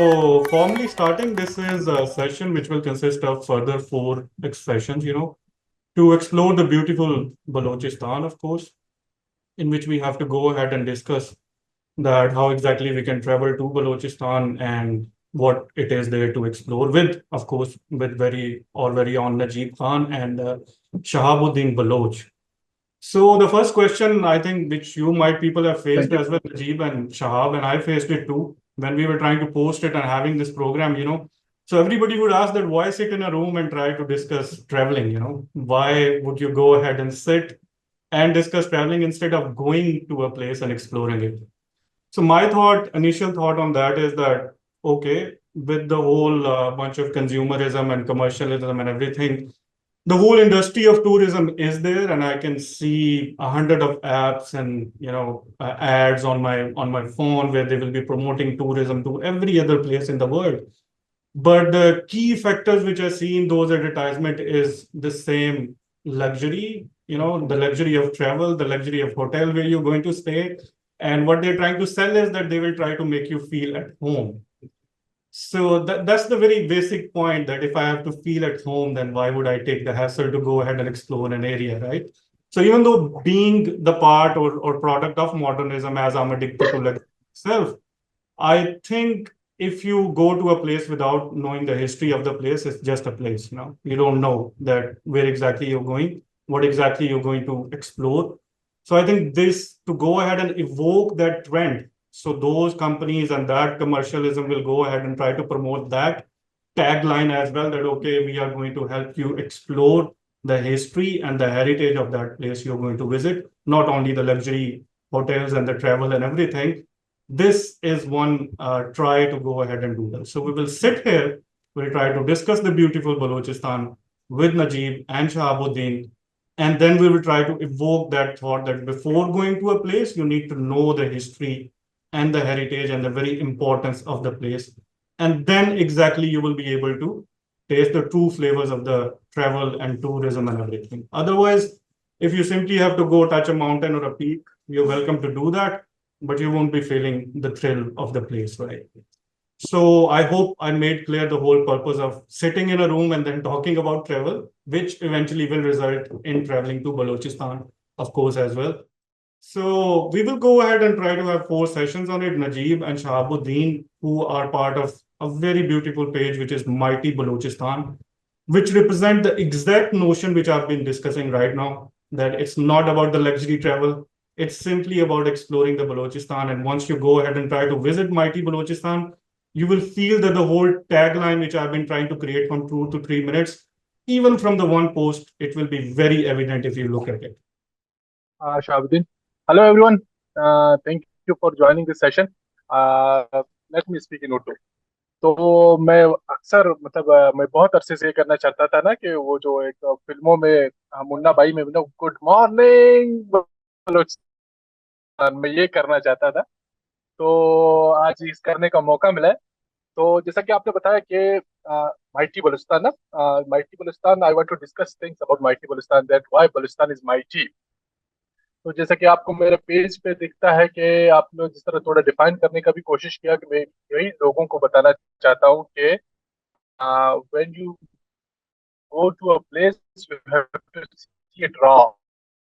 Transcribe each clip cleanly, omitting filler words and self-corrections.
So, formally starting, this is a session which will consist of further four sessions, to explore the beautiful Balochistan, of course, in which we have to go ahead and discuss that how exactly we can travel to Balochistan and what it is there to explore with, of course, with very on Najib Khan and Shahabuddin Baloch. So the first question I think which you might people have faced Thank you. as well, Najib and Shahab, and I faced it too when we were trying to post it and having this program. So everybody would ask that why sit in a room and try to discuss traveling? Why would you go ahead and sit and discuss traveling instead of going to a place and exploring it? So my initial thought on that is that, okay, with the whole bunch of consumerism and commercialism and everything, the whole industry of tourism is there, and I can see 100 of apps and ads on my phone where they will be promoting tourism to every other place in the world. But the key factors which I see in those advertisement is the same luxury, the luxury of travel, the luxury of hotel where you're going to stay. And what they're trying to sell is that they will try to make you feel at home. So that's the very basic point that if I have to feel at home, then why would I take the hassle to go ahead and explore an area, right? So even though being the part or product of modernism as I'm addicted to like itself, I think if you go to a place without knowing the history of the place, it's just a place, You don't know that where exactly you're going, what exactly you're going to explore. So I think this to go ahead and evoke that trend. So those companies and that commercialism will go ahead and try to promote that tagline as well that okay, we are going to help you explore the history and the heritage of that place you're going to visit, not only the luxury hotels and the travel and everything. This is one try to go ahead and do that. So we will sit here, we'll try to discuss the beautiful Balochistan with Najib and Shahabuddin, and then we will try to evoke that thought that before going to a place, you need to know the history and the heritage and the very importance of the place. And then exactly you will be able to taste the true flavors of the travel and tourism and everything. Otherwise, if you simply have to go touch a mountain or a peak, you're welcome to do that, but you won't be feeling the thrill of the place, right? So I hope I made clear the whole purpose of sitting in a room and then talking about travel, which eventually will result in traveling to Balochistan, of course, as well. So we will go ahead and try to have four sessions on it. Najib and Shahabuddin, who are part of a very beautiful page, which is Mighty Balochistan, which represent the exact notion which I've been discussing right now, that it's not about the luxury travel. It's simply about exploring the Balochistan. And once you go ahead and try to visit Mighty Balochistan, you will feel that the whole tagline which I've been trying to create from 2 to 3 minutes, even from the one post, it will be very evident if you look at it. Shahabuddin. Hello, everyone. Thank you for joining this session. Uh, Let me speak in Urdu. तो मैं अक्सर मैं बहुत अरसे से ये करना चाहता था ना कि वो जो एक फिल्मों में मुन्ना भाई में ना गुड मॉर्निंग बलूचिस्तान में ये करना चाहता था। तो आज इस करने का मौका मिला है। तो जैसा कि आपने बताया कि माइटी बलूचिस्तान ना, mighty Balochistan, I want to discuss things about mighty Balochistan, that why Balochistan is mighty. तो जैसा कि आपको मेरे पेज पे दिखता है कि आपने जिस तरह थोड़ा डिफाइन करने का भी कोशिश किया, कि मैं यही लोगों को बताना चाहता हूँ कि when you go to a place you have to see it raw,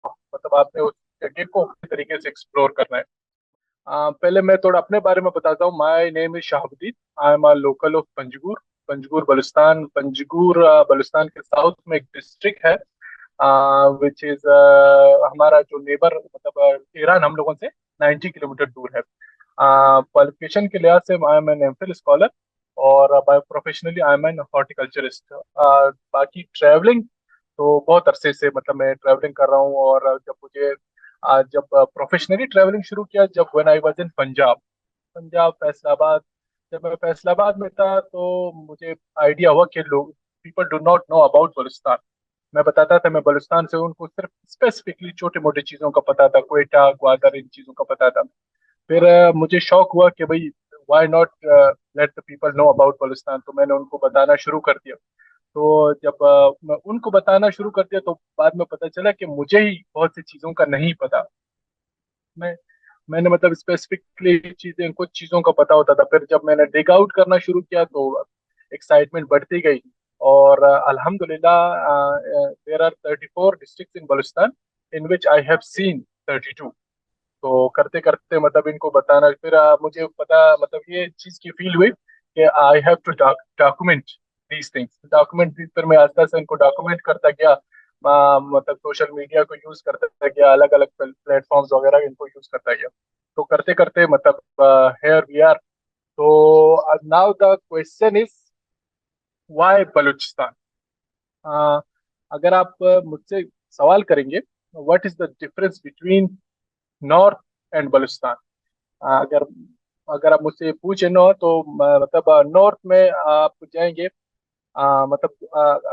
मतलब आपने उस जगह को अपने तरीके से एक्सप्लोर करना है। पहले मैं थोड़ा अपने बारे में बताता हूँ। My name is Shahabuddin, I am a local of Panjgur. Panjgur Balochistan, Panjgur Balochistan के साउथ में एक डिस्ट्रिक्ट है विच इज हमारा जो नेबर, मतलब ईरान हम लोगों से 90 किलोमीटर दूर है। क्वालिफिकेशन के लिहाज से I am an MPhil scholar, और by professionally I am an horticulturist. बाकी ट्रैवलिंग तो बहुत अरसे से, मतलब मैं ट्रैवलिंग कर रहा हूँ। और जब प्रोफेशनली ट्रैवलिंग शुरू किया, जब when I was in Punjab, Punjab Faisalabad, जब मैं फैसलाबाद में था तो मुझे आइडिया हुआ कि लोग, people do not know about Balochistan. मैं बताता था मैं बलुस्तान से, उनको सिर्फ स्पेसिफिकली छोटे मोटे चीज़ों का पता था, क्वेटा ग्वादर इन चीज़ों का पता था। फिर मुझे शौक हुआ कि भाई why not let the people know about Balochistan, तो मैंने उनको बताना शुरू कर दिया। तो जब मैं उनको बताना शुरू कर दिया तो बाद में पता चला कि मुझे ही बहुत सी चीज़ों का नहीं पता। मैं मैंने मतलब स्पेसिफिकली चीजें कुछ चीजों का पता होता था, फिर जब मैंने डिग आउट करना शुरू किया तो एक्साइटमेंट बढ़ती गई। और अल्हम्दुलिल्लाह there are 34 districts in Balochistan in which I have seen 32। तो करते करते मतलब इनको बताना, फिर मुझे पता मतलब ये चीज की फील हुई कि I have to document these things, document. फिर मैं आस्ते आस्ते इनको डॉक्यूमेंट करता गया, मतलब सोशल मीडिया को यूज करता गया, अलग अलग प्लेटफॉर्म्स वगैरह इनको यूज करता गया। तो करते करते मतलब हेयर वी आर। तो now the question is why Balochistan. अगर आप मुझसे सवाल करेंगे what is the difference between north and Balochistan, अगर अगर आप मुझसे पूछे नो तो मतलब नॉर्थ में आप जाएंगे, मतलब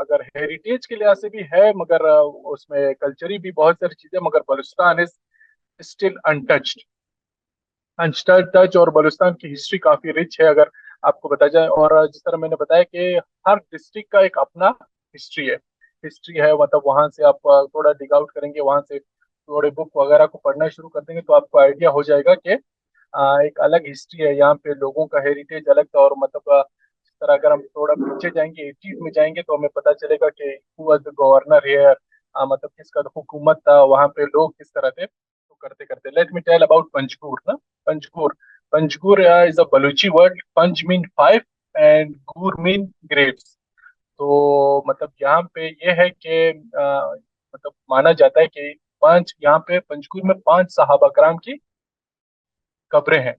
अगर हेरिटेज के लिहाज से भी है, मगर उसमें कल्चरी भी बहुत सारी चीजें, मगर Balochistan is still untouched, unstirred touch. और बलूचिस्तान की हिस्ट्री काफी रिच है अगर आपको बताया जाए। और जिस तरह मैंने बताया कि हर डिस्ट्रिक्ट का एक अपना हिस्ट्री है, हिस्ट्री है। मतलब वहां से आप थोड़ा डिग आउट करेंगे, वहां से थोड़े बुक वगैरह को पढ़ना शुरू कर देंगे तो आपको आइडिया हो जाएगा कि एक अलग हिस्ट्री है यहाँ पे, लोगों का हेरिटेज अलग था। और मतलब इस तरह अगर हम थोड़ा पीछे जाएंगे, 80s में जाएंगे, तो हमें पता चलेगा कि who was the governor here, मतलब किसका हुकूमत था वहाँ पे, लोग किस तरह थे। तो करते करते let me tell about Panjgur ना। Panjgur, Panjgur is a Balochi word. पंज मीन फाइव एंड गुर मीन ग्रेव्स। तो मतलब यहाँ पे ये है कि मतलब माना जाता है कि पांच, यहाँ पे पंजगुर में पांच सहाबा कराम की कब्रें हैं,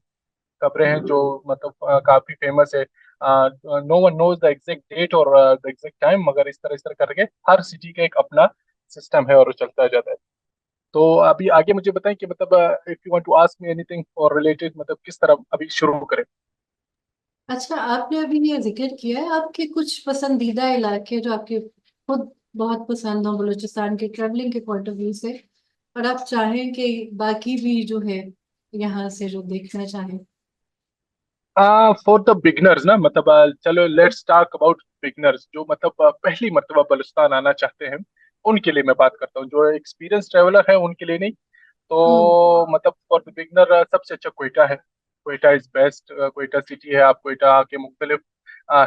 कब्रें हैं जो मतलब काफी फेमस है। No one knows the exact date और द एग्जैक्ट टाइम, मगर इस तरह करके हर सिटी का एक अपना सिस्टम है और वो चलता जाता है। तो अभी आगे मुझे बताएं कि मतलब if you want to ask me anything or related, मतलब किस तरह अभी शुरू करें। अच्छा, आपने अभी ये जिक्र किया है आपके कुछ पसंदीदा इलाके जो आपके खुद बहुत पसंद हो बलूचिस्तान के ट्रैवलिंग के पॉइंट ऑफ व्यू से, और आप चाहें कि बाकी भी जो है यहाँ से जो देखना चाहें। फॉर द बिगनर्स ना, मतलब चलो लेट्स टॉक अबाउट बिगनर्स जो मतलब पहली मर्तबा बलुस्तान आना चाहते हैं, उनके लिए मैं बात करता हूँ। जो एक्सपीरियंस ट्रेवलर है उनके लिए नहीं। हम्म। तो मतलब फॉर द बिगनर सबसे अच्छा कोयटा है। Quetta is best. Quetta city है, आप कोयटा के मुख्तलिफ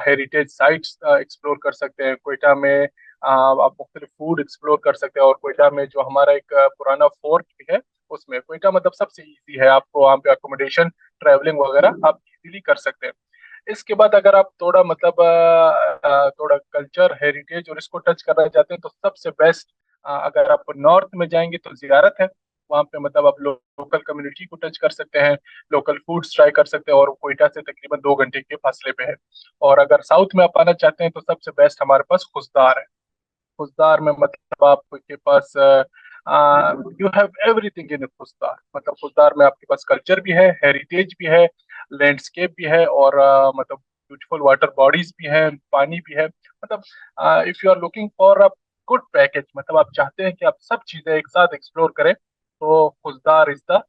हेरिटेज साइट्स एक्सप्लोर कर सकते हैं। कोयटा में आप मुख्तलिफ फूड एक्सप्लोर कर सकते हैं। और कोयटा में जो हमारा एक पुराना फोर्ट भी है, उसमें कोयटा मतलब सबसे इजी है, आपको वहाँ पे अकोमोडेशन, ट्रैवलिंग वगैरह आप इजीली कर सकते हैं। इसके बाद अगर आप थोड़ा मतलब थोड़ा कल्चर हेरिटेज और इसको टच करना चाहते हैं तो सबसे बेस्ट, अगर आप नॉर्थ में जाएंगे तो जियारत है। वहाँ पे मतलब आप लोकल कम्युनिटी को टच कर सकते हैं, लोकल फूड्स ट्राई कर सकते हैं, और कोयटा से तकरीबन 2 घंटे के फासले पे है। और अगर साउथ में आप आना चाहते हैं तो सबसे बेस्ट हमारे पास खुजदार है। खुजदार में मतलब आपके पास you have everything in Khuzdar. मतलब खुजदार में आपके पास कल्चर भी है, हेरिटेज भी है, लैंडस्केप भी है, और मतलब ब्यूटीफुल वाटर बॉडीज भी है, पानी भी है। मतलब if you are looking for a good package, मतलब आप चाहते हैं कि आप सब चीजें एक साथ एक्सप्लोर करें, तो खुजदार इज द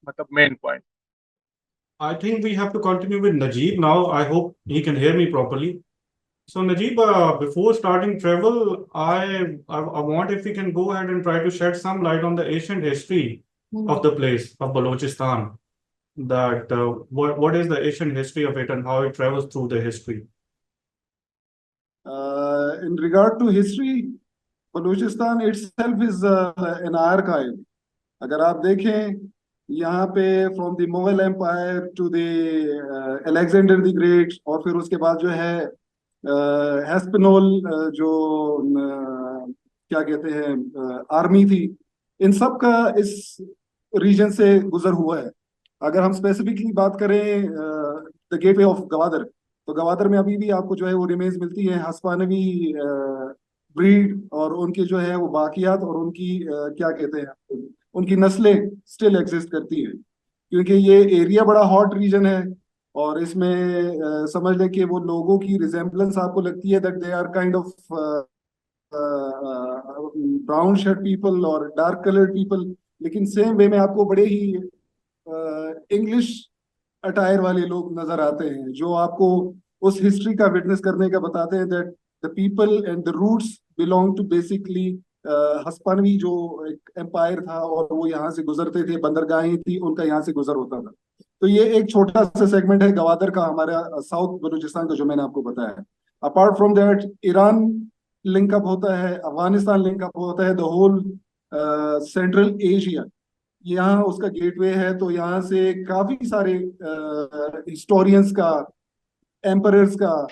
मतलब main point. I think we have to continue with Najib now. I hope he can hear me properly. So Najib, before starting travel, I want if we can go ahead and try to shed some light on the ancient history of hmm. the place of Balochistan. That what is the ancient history of it and how it travels through the history. In regard to history, Balochistan itself is an archive. अगर आप देखें यहाँ पे from the Mughal empire to the Alexander the great, और फिर उसके बाद जो है हेस्पिनोल, जो क्या कहते हैं आर्मी थी, इन सब का इस रीजन से गुजर हुआ है। अगर हम स्पेसिफिकली बात करें द गेटवे ऑफ गवादर, तो गवादर में अभी भी आपको जो है वो रिमेन्स मिलती है, हस्पानवी ब्रीड, और उनके जो है वो बाकियात, और उनकी क्या कहते हैं उनकी नस्लें स्टिल एग्जिस्ट करती हैं। क्योंकि ये एरिया बड़ा हॉट रीजन है, और इसमें समझ लें कि वो लोगों की रिजेम्बलेंस आपको लगती है that they are kind of brown shirt people और डार्क कलर्ड पीपल, लेकिन सेम वे में आपको बड़े ही इंग्लिश अटायर वाले लोग नजर आते हैं, जो आपको उस हिस्ट्री का विटनेस करने का बताते हैं that the people and the roots belong to basically हस्पानवी जो एक एम्पायर था और वो यहाँ से गुजरते थे, बंदरगाहें थी, उनका यहाँ से गुजर होता था। तो ये एक छोटा सा सेगमेंट है गवादर का, हमारा साउथ बलूचिस्तान का, जो मैंने आपको बताया। Apart from that Iran linkup होता है, अफगानिस्तान लिंकअप होता है, द होल सेंट्रल एशिया यहाँ उसका गेटवे है। तो यहाँ से काफी सारे हिस्टोरियंस का, एम्परर्स का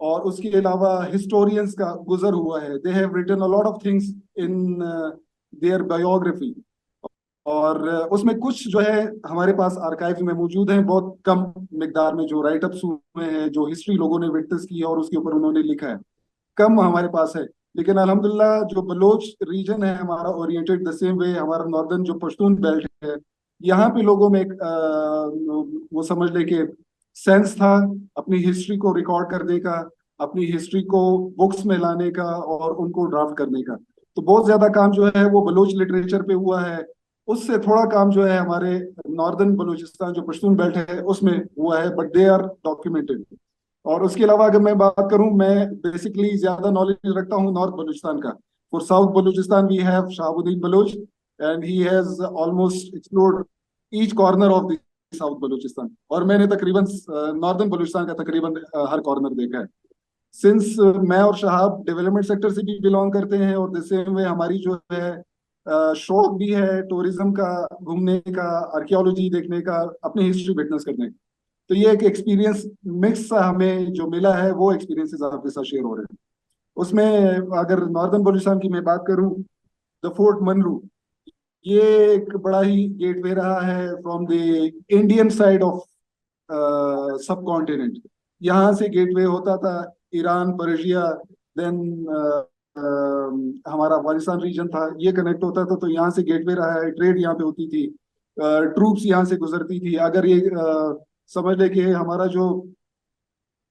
और उसके अलावा हिस्टोरियंस का गुजर हुआ है। They have written a lot of things in their biography. और उसमें कुछ जो है हमारे पास आर्काइव में मौजूद हैं, बहुत कम मिकदार में जो राइट अप्स हुए हैं, जो हिस्ट्री लोगों ने विटनेस की है और उसके ऊपर उन्होंने लिखा है, कम हमारे पास है। लेकिन अल्हम्दुलिल्लाह जो बलोच रीजन है हमारा, ओरिएंटेड द सेम वे हमारा नॉर्दर्न जो पश्तून बेल्ट है, यहाँ पे लोगों में एक वो समझ ले कि सेंस था अपनी हिस्ट्री को रिकॉर्ड करने का, अपनी हिस्ट्री को बुक्स में लाने का और उनको ड्राफ्ट करने का। तो बहुत ज्यादा काम जो है वो बलोच लिटरेचर पे हुआ है। उससे थोड़ा काम जो है हमारे नॉर्दर्न बलूचिस्तान जो पश्तून बेल्ट है उसमें हुआ है, बट दे आर डॉक्यूमेंटेड। और उसके अलावा अगर मैं बात करूं, मैं बेसिकली ज्यादा नॉलेज रखता हूं नॉर्थ बलूचिस्तान का। For south Balochistan we have Shahabuddin Baloch and he has almost explored each corner of the south Balochistan. और मैंने तकरीबन नॉर्दर्न बलूचिस्तान का तकरीबन हर कॉर्नर देखा है। सिंस मैं और शहाब डेवलपमेंट सेक्टर से भी बिलोंग करते हैं और द सेम वे हमारी जो है शौक भी है टूरिज्म का, घूमने का, आर्कियोलॉजी देखने का, अपनी हिस्ट्री विटनेस करने का। तो ये एक एक्सपीरियंस मिक्स सा हमें जो मिला है, वो एक्सपीरियंसेस आपके साथ शेयर हो रहे हैं। उसमें अगर नॉर्दर्न बलूचिस्तान की मैं बात करूं, द फोर्ट मनरू, ये एक बड़ा ही गेटवे रहा है from the Indian side of सब कॉन्टिनेंट। यहाँ से गेटवे होता था ईरान, पर्शिया, देन हमारा अफगानिस्तान रीजन था, ये कनेक्ट होता था। तो यहाँ से गेटवे रहा है, ट्रेड यहाँ पे होती थी, ट्रूप्स यहाँ से गुजरती थी। अगर ये समझ ले कि हमारा जो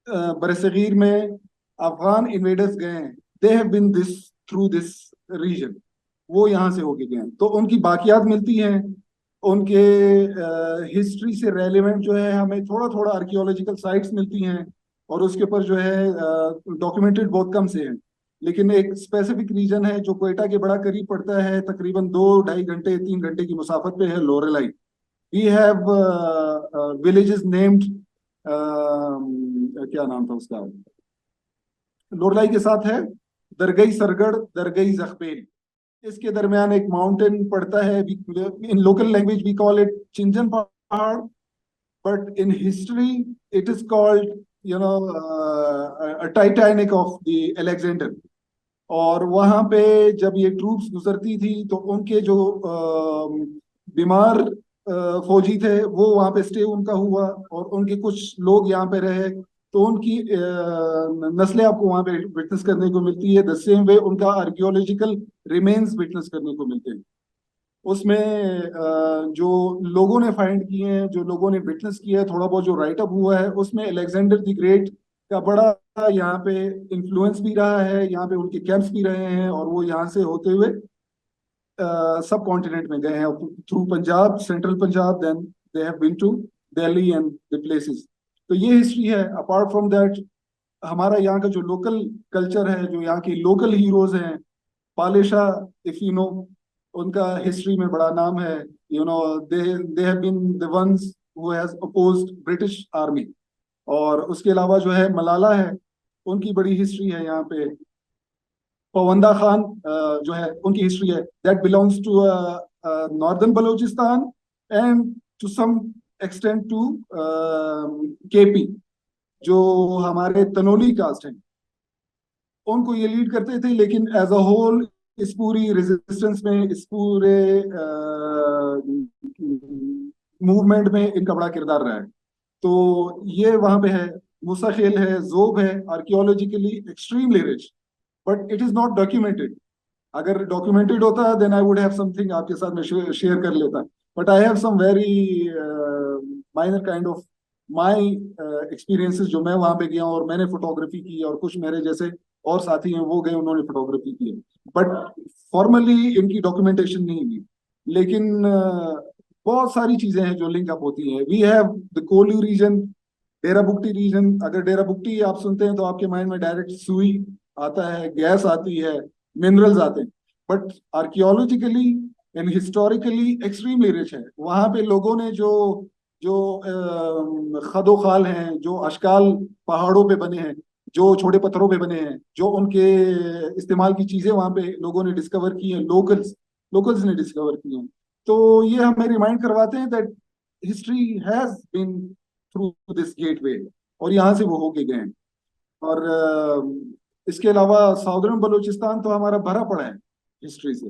बरसगीर में अफगान इन्वेडर्स गए हैं, they have been this through this region, वो यहाँ से होके गए हैं। तो उनकी बाकियात मिलती हैं, उनके हिस्ट्री से रेलिवेंट जो है हमें थोड़ा थोड़ा आर्कियोलॉजिकल साइट्स मिलती हैं और उसके ऊपर जो है डॉक्यूमेंटेड बहुत कम से हैं। लेकिन एक स्पेसिफिक रीजन है जो क्वेटा के बड़ा करीब पड़ता है, तकरीबन 2-2.5 घंटे 3 घंटे की मुसाफत पे है, लोरेलाई। वी हैव विलेजेस नेम्ड, क्या नाम था उसका, लोरलाई के साथ है दरगई सरगढ़, दरगई जखबेल। इसके दरमियान एक माउंटेन पड़ता है, in local language we call it Chinjan पहाड़, but in history it is called titanic of the Alexander. और वहां पे जब ये ट्रूप्स गुजरती थी तो उनके जो बीमार फौजी थे वो वहां पे स्टे उनका हुआ और उनके कुछ लोग यहाँ पे रहे। तो उनकी नस्लें आपको वहां पे विटनेस करने को मिलती है। द सेम वे उनका आर्कियोलॉजिकल रिमेन्स विटनेस करने को मिलते हैं। उसमें जो लोगों ने फाइंड किए हैं, जो लोगों ने विटनेस किया है, थोड़ा बहुत जो राइट अप हुआ है, उसमें अलेक्जेंडर द ग्रेट का बड़ा यहाँ पे इन्फ्लुएंस भी रहा है, यहाँ पे उनके कैंप्स भी रहे हैं और वो यहाँ से होते हुए सब कॉन्टिनेंट में गए हैं through Punjab, central Punjab, then they have been to Delhi and the places. तो ये हिस्ट्री है। अपार्ट फ्रॉम दैट हमारा यहाँ का जो लोकल कल्चर है, जो यहाँ के लोकल हीरोज हैं, पालेशा, इफ यू नो, उनका हिस्ट्री में बड़ा नाम है। You know they have been the ones who has opposed British army. और उसके अलावा जो है मलाला है, उनकी बड़ी हिस्ट्री है यहाँ पे। पवंदा खान जो है उनकी हिस्ट्री है, that belongs to northern Balochistan and to some extent to KP, जो हमारे तनोली कास्ट हैं, उनको ये लीड करते थे। लेकिन एज अ होल इस पूरी रेजिस्टेंस में, इस पूरे मूवमेंट में इनका बड़ा किरदार रहा है। तो ये वहां पे है। मूसा खेल है, जोब है, archaeologically extremely rich, but it is not documented. अगर डॉक्यूमेंटेड होता then I would have something आपके साथ में शेयर कर लेता, but I have some very minor kind of my experiences जो मैं वहां पे गया और मैंने फोटोग्राफी की और कुछ मेरे जैसे और साथी हैं वो गए, उन्होंने फोटोग्राफी की है। बट फॉर्मली इनकी डॉक्यूमेंटेशन नहीं हुई। लेकिन बहुत सारी चीजें हैं जो लिंक अप होती हैं। वी हैव द कोलू रीजन, डेरा बुगटी रीजन। अगर डेरा बुगटी आप सुनते हैं तो आपके माइंड में डायरेक्ट सुई आता है, गैस आती है, मिनरल्स आते हैं। But archaeologically and historically extremely rich है। वहां पे लोगों ने जो जो खदो खाल हैं, जो अशकाल पहाड़ों पे बने हैं, जो छोटे पत्थरों पे बने हैं, जो उनके इस्तेमाल की चीजें वहां पे लोगों ने डिस्कवर की हैं, लोकल्स ने डिस्कवर की हैं। तो ये हमें रिमाइंड करवाते हैं that history has been through this gateway, और यहाँ से वो होके गए हैं। और इसके अलावा साउदर्न बलूचिस्तान तो हमारा भरा पड़ा है हिस्ट्री से,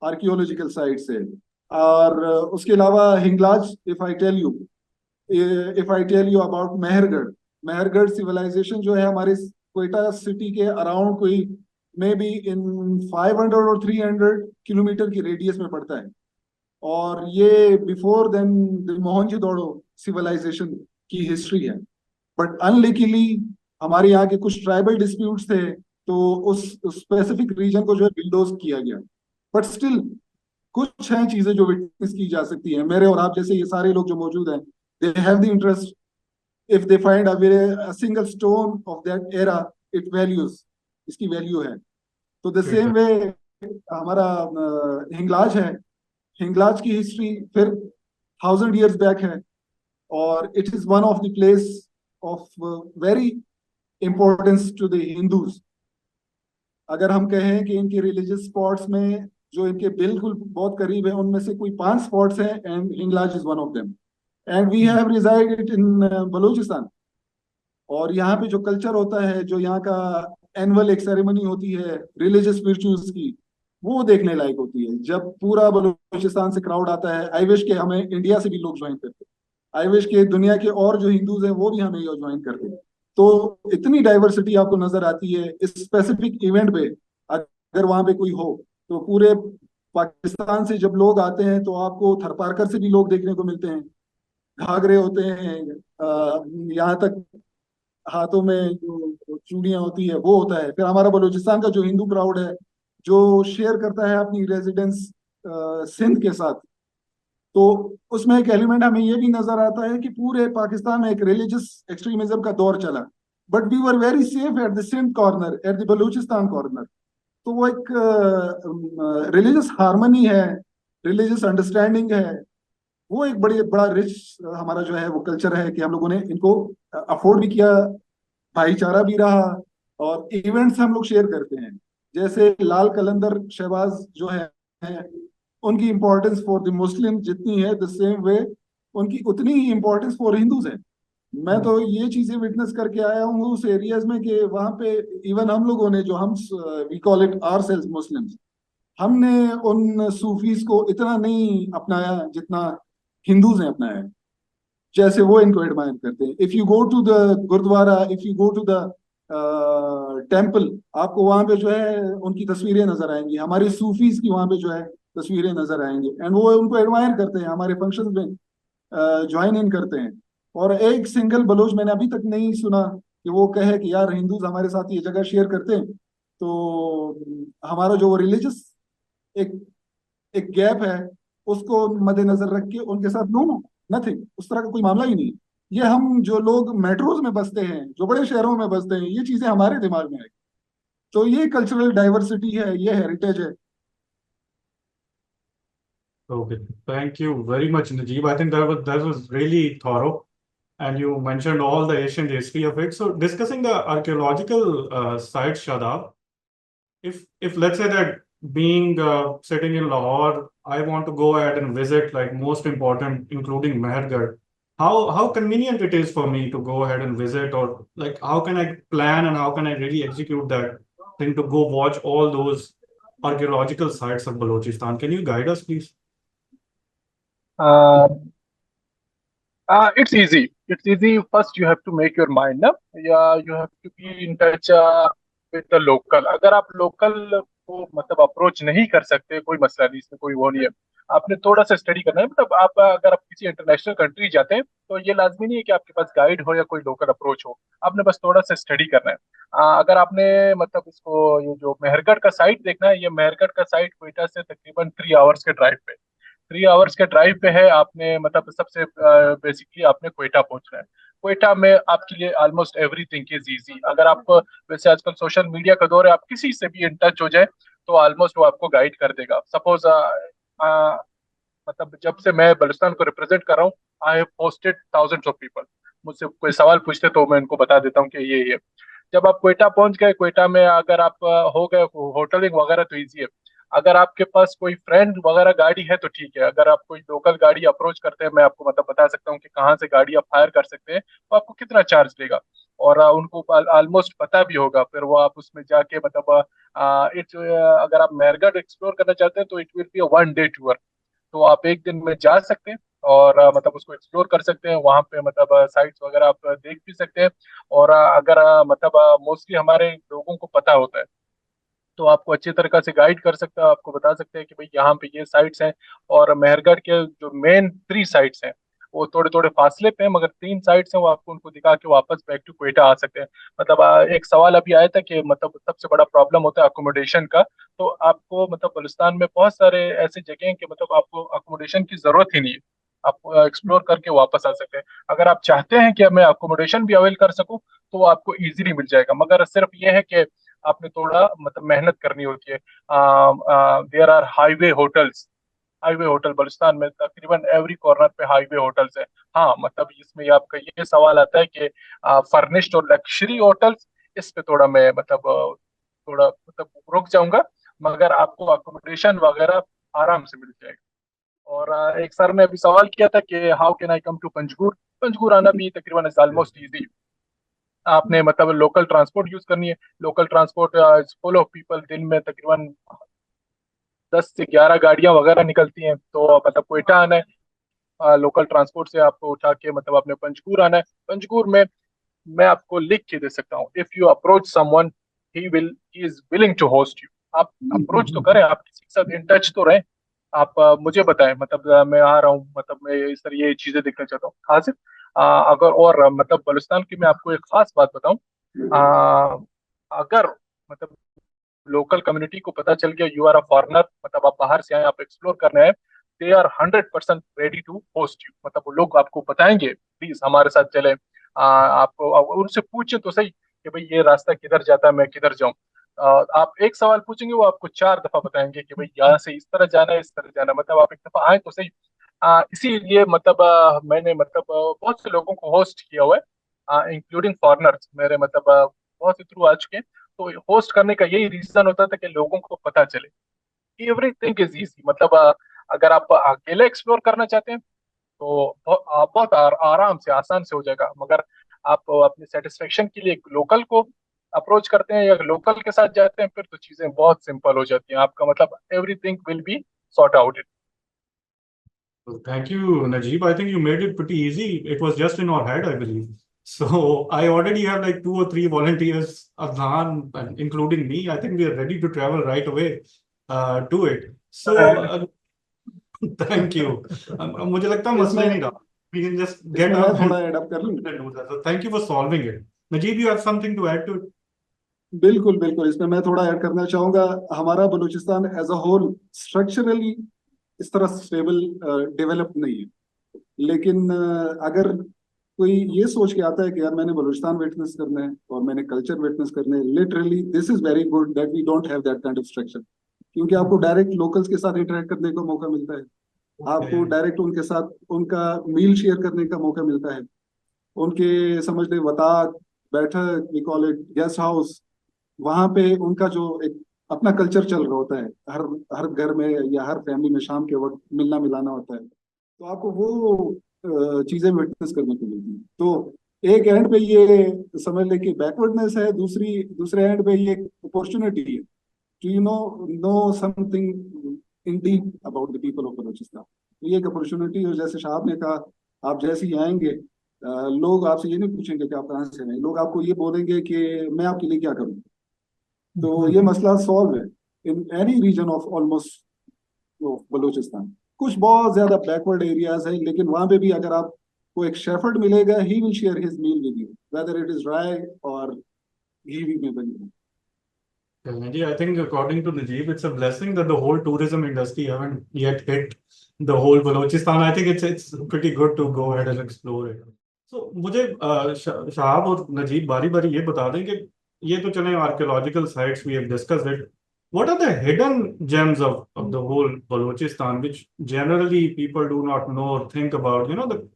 आर्कियोलॉजिकल साइट से। और उसके अलावा Hinglaj, if I tell you about Mehrgarh civilization जो है हमारे क्वेटा सिटी के अराउंड कोई मे बी इन 500 और 300 किलोमीटर की रेडियस में पड़ता है। और ये before then the Mohenjodaro civilization की हिस्ट्री है। बट अनलकीली हमारे यहाँ के कुछ ट्राइबल डिस्प्यूट्स थे, तो उस स्पेसिफिक रीजन को जो है बिल्डोज किया गया। बट स्टिल कुछ हैं चीजें जो विटनेस की जा सकती हैं। मेरे और आप जैसे ये सारे लोग जो मौजूद हैं, they have the interest, if they find a single stone of that era, it values, इसकी वैल्यू है। तो द सेम वे हमारा हिंगलाज है, हिंगलाज की हिस्ट्री फिर 1000 years बैक है, और it is one of the place of very importance to the Hindus. अगर हम कहें कि इनके रिलीजियस स्पॉट्स में जो इनके बिल्कुल बहुत करीब है, उनमें से कोई 5 स्पॉट्स हैं, and Hinglaj is one of them, and we have resided in Balochistan. और यहाँ पे जो कल्चर होता है, जो यहाँ का एनुअल एक सेरेमनी होती है रिलीजियस रिचुअल्स की, वो देखने लायक होती है। जब पूरा बलूचिस्तान से क्राउड आता है, आई विश के हमें इंडिया से भी लोग ज्वाइन करते, आई विश के दुनिया के और जो हिंदूज हैं वो भी हमें ज्वाइन करते। तो इतनी डाइवर्सिटी आपको नजर आती है इस स्पेसिफिक इवेंट पे। अगर वहां पे कोई हो, तो पूरे पाकिस्तान से जब लोग आते हैं तो आपको थरपारकर से भी लोग देखने को मिलते हैं, घाघरे होते हैं, यहाँ तक हाथों में जो चूड़ियां होती है वो होता है। फिर हमारा बलूचिस्तान का जो हिंदू क्राउड है, जो शेयर करता है अपनी रेजिडेंस सिंध के साथ, तो उसमें एक एलिमेंट हमें ये भी नजर आता है कि पूरे पाकिस्तान में एक रिलीजियस एक्सट्रीमिज्म का दौर चला, but we were very safe at the Sindh corner, at the Balochistan corner. तो वो एक रिलीजियस हार्मनी है, रिलीजियस अंडरस्टैंडिंग है, वो एक बड़ा रिच हमारा जो है वो कल्चर है कि हम लोगों ने इनको अफोर्ड भी किया, भाईचारा भी रहा, और इवेंट्स हम लोग शेयर करते हैं। जैसे लाल कलंदर शहबाज जो है, उनकी इंपॉर्टेंस फॉर द मुस्लिम जितनी है, द सेम वे उनकी उतनी ही इंपॉर्टेंस फॉर हिंदूज है। मैं तो ये चीजें विटनेस करके आया हूँ उस एरियाज में कि वहां पे इवन हम लोगों ने, जो हम we call it our sales Muslims, हमने उन सूफीज को इतना नहीं अपनाया जितना हिंदूज ने अपनाया है। जैसे वो इनको एडमायर करते हैं। If you go to the gurdwara, if you go to the temple, आपको वहां पे जो है उनकी तस्वीरें नजर आएंगी, हमारी सूफीज की वहां पे जो है तस्वीरें नजर आएंगी, एंड वो उनको एडमायर करते हैं, हमारे फंक्शन में ज्वाइन इन करते हैं। और एक सिंगल बलोच मैंने अभी तक नहीं सुना कि वो कहे कि यार हिंदूज हमारे साथ ये जगह शेयर करते हैं, तो हमारा जो रिलीजियस एक एक गैप है उसको मद्देनजर रख के उनके साथ नो, नथिंग, उस तरह का कोई मामला ही नहीं। ये हम जो लोग मेट्रोज में बसते हैं, जो बड़े शहरों में बसते हैं, ये चीजें हमारे दिमाग में है। तो ये कल्चरल डाइवर्सिटी है, ये हेरिटेज है। Okay, thank you very much, Najib. I think that was really thorough, and you mentioned all the ancient history of it. So, discussing the archaeological sites, Shadab, if let's say that being sitting in Lahore, I want to go ahead and visit like most important, including Mehergarh. How convenient it is for me to go ahead and visit, or like how can I plan and how can I really execute that thing to go watch all those archaeological sites of Balochistan? Can you guide us, please? Uh, it's easy. It's easy. First, you have to make your mind up. Yeah, you have to be in touch with the local. अगर आप local को मतलब approach नहीं कर सकते, कोई मसला नहीं, इसमें कोई वो नहीं है। आपने थोड़ा सा स्टडी करना है। मतलब आप अगर आप किसी इंटरनेशनल कंट्री जाते हैं, तो ये लाजमी नहीं है कि आपके पास गाइड हो या कोई लोकल अप्रोच हो। आपने बस थोड़ा सा स्टडी करना है। अगर आपने मतलब इसको, ये जो मेहरगढ़ का साइट देखना है, ये मेहरगढ़ का साइट क्वेटा से तकरीबन 3 आवर्स के ड्राइव पे, 3 आवर्स के ड्राइव पे है। आपने मतलब सबसे बेसिकली आपने क्वेटा पहुंचना है। क्वेटा में आपके लिए ऑलमोस्ट एवरीथिंग इज इजी। अगर आप, वैसे आजकल सोशल मीडिया का दौर है, आप किसी से भी इन टच हो जाए तो ऑलमोस्ट वो आपको गाइड कर देगा। सपोज मतलब जब से मैं बलुस्तान को रिप्रेजेंट कर रहा हूँ, I have posted thousands of people. मुझसे कोई सवाल पूछते तो मैं उनको बता देता हूँ कि ये जब आप क्वेटा पहुंच गए, क्वेटा में अगर आप हो गए होटलिंग वगैरह तो इजी है। अगर आपके पास कोई फ्रेंड वगैरह गाड़ी है तो ठीक है। अगर आप कोई लोकल गाड़ी अप्रोच करते हैं, मैं आपको मतलब बता सकता हूँ कि कहाँ से गाड़ी आप हायर कर सकते हैं, तो आपको कितना चार्ज देगा। और उनको ऑलमोस्ट पता भी होगा। फिर वो आप उसमें जाके मतलब इट्स अगर आप मेहरगढ़ एक्सप्लोर करना चाहते हैं तो it will be 1 day tour. तो आप एक दिन में जा सकते हैं और मतलब उसको एक्सप्लोर कर सकते हैं। वहाँ पे मतलब साइट्स वगैरह आप देख भी सकते हैं। और अगर मतलब मोस्टली हमारे लोगों को पता होता है तो आपको अच्छी तरीके से गाइड कर सकता है। आपको बता सकते हैं कि भाई यहाँ पे ये साइट्स हैं। और मेहरगढ़ के जो मेन 3 साइट्स हैं वो थोड़े थोड़े फासले पे हैं, मगर 3 साइट्स हैं वो आपको उनको दिखा के वापस बैक टू क्वेटा आ सकते हैं। मतलब एक सवाल अभी आया था कि मतलब सबसे बड़ा प्रॉब्लम होता है अकोमोडेशन का। तो आपको मतलब बलुस्तान में बहुत सारे ऐसे जगह हैं कि मतलब आपको अकोमोडेशन की जरूरत ही नहीं है। आप एक्सप्लोर करके वापस आ सकते हैं। अगर आप चाहते हैं कि मैं अकोमोडेशन भी अवेल कर सकूं तो वो आपको इजीली मिल जाएगा, मगर सिर्फ ये है कि आपने थोड़ा मतलब मेहनत करनी होती है। There are highway hotel Balochistan में तकरीबन एवरी कॉर्नर पे हाईवे होटल्स है। हाँ मतलब इसमें आपका ये सवाल आता है कि फर्निश्ड और लग्जरी होटल्स, इस पे थोड़ा मैं मतलब थोड़ा मतलब रुक जाऊंगा। मगर आपको अकोमोडेशन वगैरह आराम से मिल जाएगा। और एक सर ने अभी सवाल किया था कि how can I come to Panjgur. Panjgur आना भी तकरीबन ऑलमोस्ट इजी। आपने मतलब लोकल ट्रांसपोर्ट यूज करनी है। Local transport full of people, दिन में तकरीबन 10 से 11 गाड़ियां वगैरह निकलती हैं। तो मतलब क्वेटा आना है, लोकल ट्रांसपोर्ट से आपको उठा के मतलब अपने पंजगुर आना है। पंजगुर में मैं आपको लिख के दे सकता हूँ, if you approach someone he is willing to host you. आप अप्रोच तो करें, आप किसी के साथ इन टच तो रहें। आप मुझे बताएं मतलब मैं आ रहा हूँ, मतलब मैं इस तरह ये चीजें देखना चाहता हूँ हासिफ। अगर और मतलब बलुस्तान की मैं आपको एक खास बात बताऊं। अगर मतलब लोकल कम्युनिटी को पता चल गया यू आर अ फॉरनर, मतलब आप बाहर से आए, आप एक्सप्लोर करना है, they are 100% ready to host you. मतलब वो लोग आपको बताएंगे प्लीज हमारे साथ चले। आप उनसे पूछे तो सही कि भाई ये रास्ता किधर जाता है, मैं किधर जाऊं। आप एक सवाल पूछेंगे वो आपको 4 दफा बताएंगे कि भाई यहाँ से इस तरह जाना है, इस तरह जाना है। मतलब आप एक दफा आए तो सही। इसीलिए मतलब मैंने मतलब बहुत से लोगों को होस्ट किया हुआ है, इंक्लूडिंग फॉरनर्स मेरे मतलब बहुत से थ्रू आ चुके हैं। तो होस्ट करने का यही रीजन होता था कि लोगों को पता चले कि एवरीथिंग इज इजी। मतलब अगर आप अकेले एक्सप्लोर करना चाहते हैं तो बहुत आराम से आसान से हो जाएगा। मगर आप अपने सेटिस्फेक्शन के लिए लोकल को अप्रोच करते हैं या लोकल के साथ जाते हैं फिर तो चीजें बहुत सिंपल हो जाती हैं। आपका मतलब everything will be sort out. Well, thank you, Najib. I think you made it pretty easy. It was just in our head, I believe. So I already have like 2 or 3 volunteers, Adnan, and including me. I think we are ready to travel right away to it. So thank you. मुझे लगता है मसला ही नहीं इसमें रहा. We can just get इसमें मैं up थोड़ा एड अप कर लूं। and do that. So thank you for solving it. Najib, you have something to add to it? बिल्कुल बिल्कुल, इसमें मैं थोड़ा ऐड करना चाहूंगा। हमारा Balochistan as a whole structurally इस तरह स्टेबल डेवलप नहीं है। लेकिन अगर कोई ये सोच के आता है कि यार मैंने बलूचिस्तान विटनेस करना है और मैंने कल्चर विटनेस करना है, literally this is very good that we don't have that kind of structure. क्योंकि आपको डायरेक्ट लोकल्स के साथ इंटरेक्ट करने का मौका मिलता है, आपको डायरेक्ट उनके साथ उनका मील शेयर करने का मौका मिलता है। उनके समझ ले वताक, बैठक, we call it guest house, वहां पे उनका जो एक अपना कल्चर चल रहा होता है। हर हर घर में या हर फैमिली में शाम के वक्त मिलना मिलाना होता है, तो आपको वो चीजें विटनेस करने को मिलती हैं। तो एक एंड पे ये समझ ले कि बैकवर्डनेस है, दूसरे एंड पे ये अपॉर्चुनिटी है to know something in deep about the people of Balochistan. तो ये एक अपॉर्चुनिटी है। जैसे साहब ने कहा, आप जैसे ही आएंगे लोग आपसे ये नहीं पूछेंगे कि आप कहाँ से आए, लोग आपको ये बोलेंगे कि मैं आपके लिए क्या करूँ। तो ये मसला सॉल्व है in any region of almost Balochistan. कुछ बहुत ज्यादा बैकवर्ड एरियाज है, लेकिन वहां पे भी अगर आपको एक शेफर्ड मिलेगा, he will share his meal with you whether it is dry और घी में बनी। Najib, I think according to Najib, it's a blessing that the whole tourism industry haven't yet hit the whole Balochistan. I think it's pretty good to go ahead and explore it. So मुझे शहाब और नजीब बारी बारी ये बता दें कि ये तो चले archaeological sites we have discussed it, what are the hidden gems of the whole Balochistan, which generally people do not know or think about? You know, the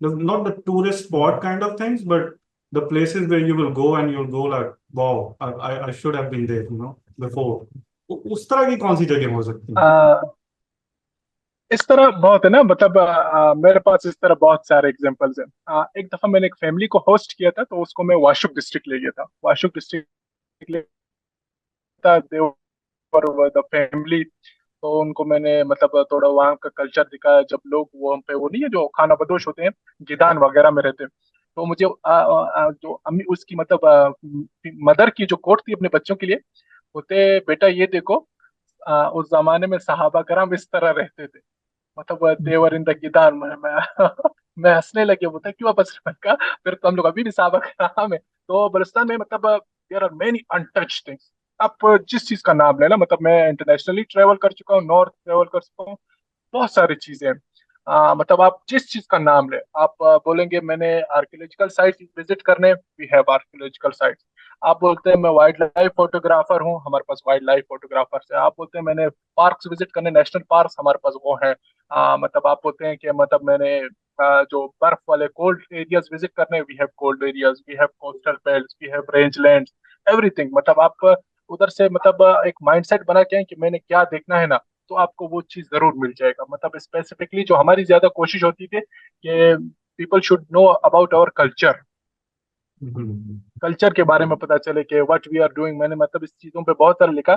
not the tourist spot kind of things, but the places where you will go and you'll go like, wow, I should have been there, you know, before. उस तरह की कौन सी जगह हो सकती हैं? इस तरह बहुत है ना, मतलब मेरे पास इस तरह बहुत सारे एग्जांपल्स हैं। एक दफा मैंने एक फैमिली को होस्ट किया था, तो उसको मैं वाशुक डिस्ट्रिक्ट ले गया था। वाशुक डिस्ट्रिक्ट ले था, देवर द फैमिली। तो उनको मैंने मतलब थोड़ा वहाँ का कल्चर दिखाया। जब लोग वो हम पे वो नहीं है जो खाना बदोश होते हैं, गिदान वगैरह में रहते हैं, तो मुझे जो अम्मी उसकी मतलब मदर की जो कोट थी अपने बच्चों के लिए, बोलते बेटा ये देखो, उस जमाने में सहाबा करम इस तरह रहते थे। मतलब देवर इन द गिदान में मैं मैं हंसने लगे। बोलता क्यों आप हंस रहे हैं? मैंने कहा, फिर तो हम लोग अभी भी सहाबा करम है। तो बलुचिस्तान में मतलब there are many untouched things. आप जिस चीज का नाम लेना, मतलब मैं इंटरनेशनली ट्रेवल कर चुका हूँ, नॉर्थ ट्रेवल कर चुका हूँ, बहुत सारी चीजें हैं। मतलब आप जिस चीज का नाम ले, आप बोलेंगे मैंने आर्कियोलॉजिकल साइट विजिट करने, वी हैव आर्कियोलॉजिकल साइट्स। आप बोलते हैं मैं वाइल्ड लाइफ फोटोग्राफर हूँ, हमारे पास वाइल्ड लाइफ फोटोग्राफर्स है। आप बोलते हैं मैंने पार्क्स विजिट करने, नेशनल पार्क्स, हमारे पास वो है। मतलब आप बोलते हैं कि मतलब मैंने जो बर्फ वाले कोल्ड एरियाज विजिट करने, we have cold areas, we have coastal belts, we have rangelands, everything. मतलब आप उधर से मतलब एक माइंडसेट बना के आए कि मैंने क्या देखना है ना, तो आपको वो चीज जरूर मिल जाएगा। मतलब स्पेसिफिकली जो हमारी ज्यादा कोशिश होती थी कि people should know about our culture, culture के बारे में पता चले कि व्हाट वी आर डूइंग। मैंने मतलब इस चीजों पे बहुत सारा लिखा।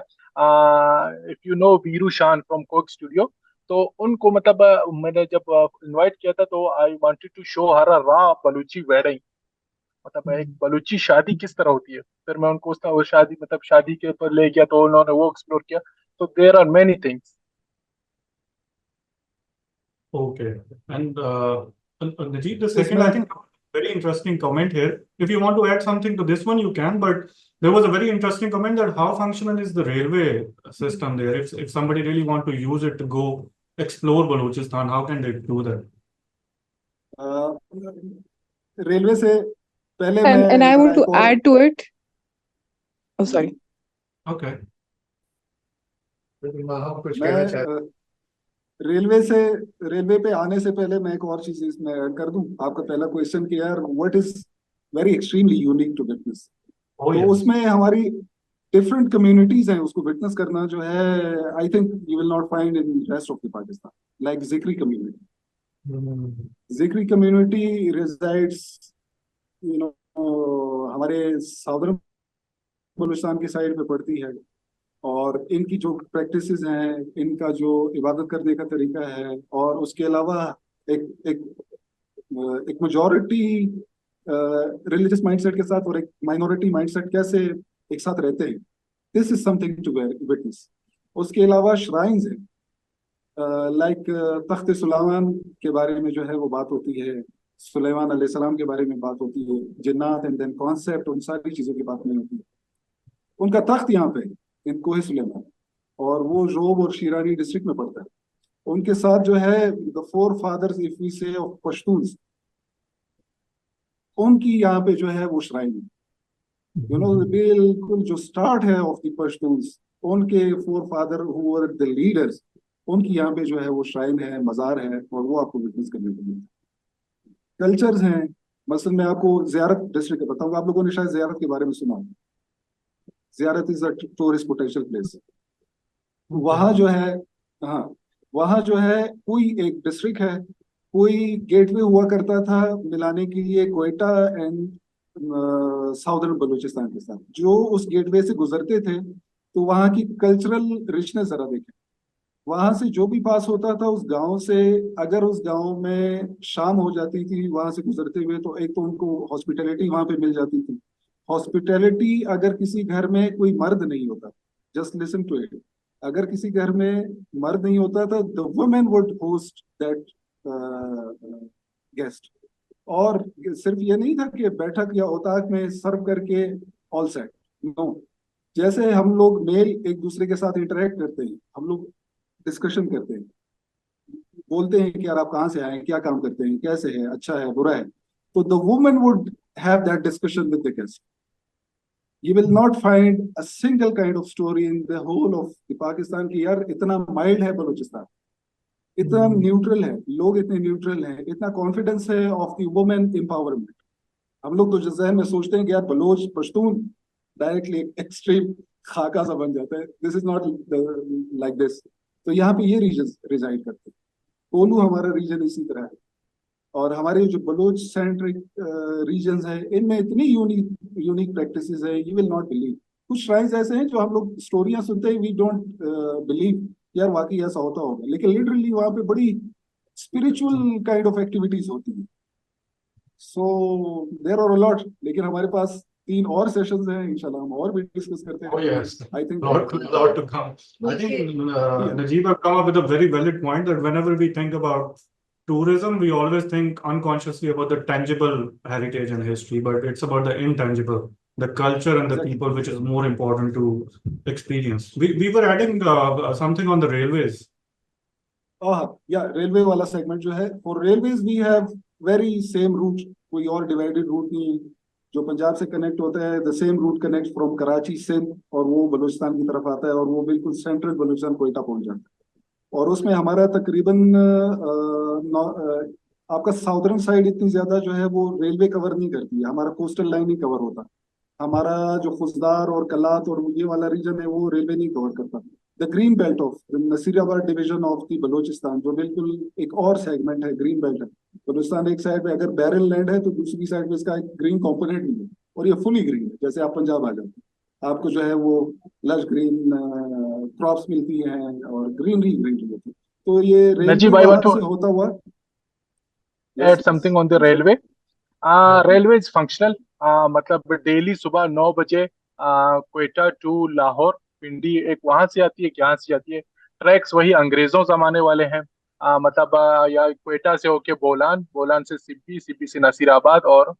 इफ यू नो वीरू शान फ्रॉम कोक स्टूडियो, तो उनको मतलब मैंने जब इनवाइट किया था, तो I wanted to show her a raw Balochi wedding, मतलब एक बलूची शादी किस तरह होती है। फिर मैं उनको वो शादी मतलब शादी के ऊपर ले गया, तो उन्होंने वो एक्सप्लोर किया। तो there are many things. Okay. And Najeeb, the second, I इसमें think, very interesting comment here. If you want to add something to this one, you can, but there was a very interesting comment that how functional is the railway system there? If somebody really want to use it to go explore Balochistan, how can they do that? Railway से पहले मैं And I जरा want to एक और add to it. Oh, sorry. Okay. मैं railway पे आने से पहले मैं एक और चीज इसमें ऐड कर दूं। आपका पहला क्वेश्चन कि यार what is very extremely unique to witness, Oh तो yeah. उसमें हमारी डिफरेंट कम्युनिटीज हैं, उसको विटनेस करना जो है I think you will not find in rest of the Pakistan. Like Zikri community, Zikri community resides you know हमारे साउदर्न बलूचिस्तान की साइड पे पड़ती है। और इनकी जो प्रैक्टिसेस हैं, इनका जो इबादत करने का तरीका है, और उसके अलावा एक एक एक मेजॉरिटी रिलीजियस माइंडसेट के साथ और एक माइनॉरिटी माइंडसेट कैसे एक साथ रहते हैं, this is something to witness. उसके अलावा श्राइन्स हैं, लाइक तख्त सुलेमान के बारे में जो है वो बात होती है, सुलेमान अलैहिस्सलाम के बारे में बात होती है, जिन्नात एंड देन कॉन्सेप्ट, उन सारी चीज़ों की बात नहीं होती। उनका तख्त यहाँ पे इन कोहे सुलेमान, और वो रोब और शिरानी डिस्ट्रिक्ट में पड़ता है। उनके साथ जो है the four fathers if we say of Pashtuns, उनकी यहाँ पे जो है वो श्राइन है। यू नो बिल्कुल जो स्टार्ट है ऑफ द पश्तून्स, उनके four father who were the leaders, उनकी यहाँ पे जो है वो श्राइन है, मजार है, और वो आपको विटनेस करने को मिलता है। कल्चर्स हैं, मसलन मैं आपको ज़ियारत डिस्ट्रिक्ट बताऊंगा, आप लोगों ने शायद ज़ियारत के बारे में सुना होगा। ज़ियारत is a tourist potential place. वहाँ जो है, हाँ, वहाँ जो है कोई एक डिस्ट्रिक्ट है, कोई गेटवे हुआ करता था मिलाने के लिए क्वेटा एंड साउदर्न बलूचिस्तान के साथ। जो उस गेटवे से गुजरते थे, तो वहाँ की कल्चरल रिचनेस जरा देखें। वहां से जो भी पास होता था उस गांव से, अगर उस गांव में शाम हो जाती थी वहां से गुजरते हुए, तो एक तो उनको हॉस्पिटैलिटी वहां पे मिल जाती थी। हॉस्पिटैलिटी, अगर किसी घर में कोई मर्द नहीं होता, जस्ट लिसन टू इट, अगर किसी घर में मर्द नहीं होता था, the women would host that guest. और सिर्फ ये नहीं था कि बैठक या उताक में सर्व करके ऑल सेट, नो। जैसे हम लोग मेल एक दूसरे के साथ इंटरेक्ट करते हैं, हम लोग डिस्कशन करते हैं, बोलते हैं कि यार आप कहाँ से आए हैं, क्या काम करते हैं, कैसे है, अच्छा है, बुरा है, तो the women would have that discussion with the guest. You will not find a single kind of story in the whole of the Pakistan कि यार इतना माइल्ड है बलूचिस्तान, इतना न्यूट्रल है, लोग इतने न्यूट्रल हैं, इतना कॉन्फिडेंस है ऑफ द वुमेन एम्पावरमेंट। हम लोग तो जो जहन में सोचते हैं कि यार बलोच पश्तून डायरेक्टली एक्सट्रीम खाका सा बन जाता है, this is not like this. तो यहाँ पे ये रीजन रिजाइड करते हैं। कोलू हमारा रीजन इसी तरह है, और हमारे जो बलोच सेंट्रिक रीजन्स हैं इनमें इतनी यूनिक प्रैक्टिसेस है, यू विल नॉट बिलीव। कुछ श्राइन्स ऐसे हैं जो हम लोग स्टोरियां सुनते हैं, वी डोंट बिलीव यार वाकई ऐसा होता होगा, लेकिन लिटरली वहाँ पे बड़ी स्पिरिचुअल काइंड ऑफ एक्टिविटीज होती हैं। So there are a lot, लेकिन हमारे पास 3 और सेशंस हैं, इंशाल्लाह हम और भी डिस्कस करते Oh हैं। yes, I think lot to come. I think Najib have come up with a very valid point that whenever we think about tourism, we always think unconsciously about the tangible heritage and history, but it's about the intangible, the culture and the Exactly. people, which is more important to experience. We were adding something on the railways. या railway वाला segment जो है, for railways we have very same route, कोई और divided root नहीं है। जो पंजाब से कनेक्ट होता है, the same route connect from Karachi Sindh, और वो बलूचिस्तान की तरफ आता है, और वो बिल्कुल सेंट्रल बलूचिस्तान कोयटा पहुंच जाता है। और उसमें हमारा तकरीबन आपका साउदर्न साइड इतनी ज्यादा जो है वो रेलवे कवर नहीं करती है, हमारा कोस्टल लाइन ही कवर होता है। हमारा जो खुजदार और कलात और ये वाला रीजन है वो रेलवे नहीं कवर करता। The green belt of Nasirabad division of the Balochistan जो बिल्कुल एक और सेगमेंट है, ग्रीन बेल्ट है। बलूचिस्तान एक साइड पे अगर बैरल लैंड है तो दूसरी साइड पे इसका एक ग्रीन कंपोनेंट नहीं है, और ये फुली ग्रीन है। जैसे आप पंजाब आ जाते हैं, आपको जो है वो लश ग्रीन क्रॉप्स मिलती हैं और ग्रीनरी ग्रीनरी होती है। तो ये रेलवे Najib, I want वहां to से होता हुआ add something on the railway. Railway is functional, मतलब डेली सुबह 9 बजे क्वेटा टू लाहौर पिंडी एक वहां से आती है, एक यहाँ से आती है। ट्रैक्स वही अंग्रेजों जमाने वाले हैं, मतलब या क्वेटा से होके बोलान, बोलान से सिब्बी, सिब्बी से नसीराबाद, और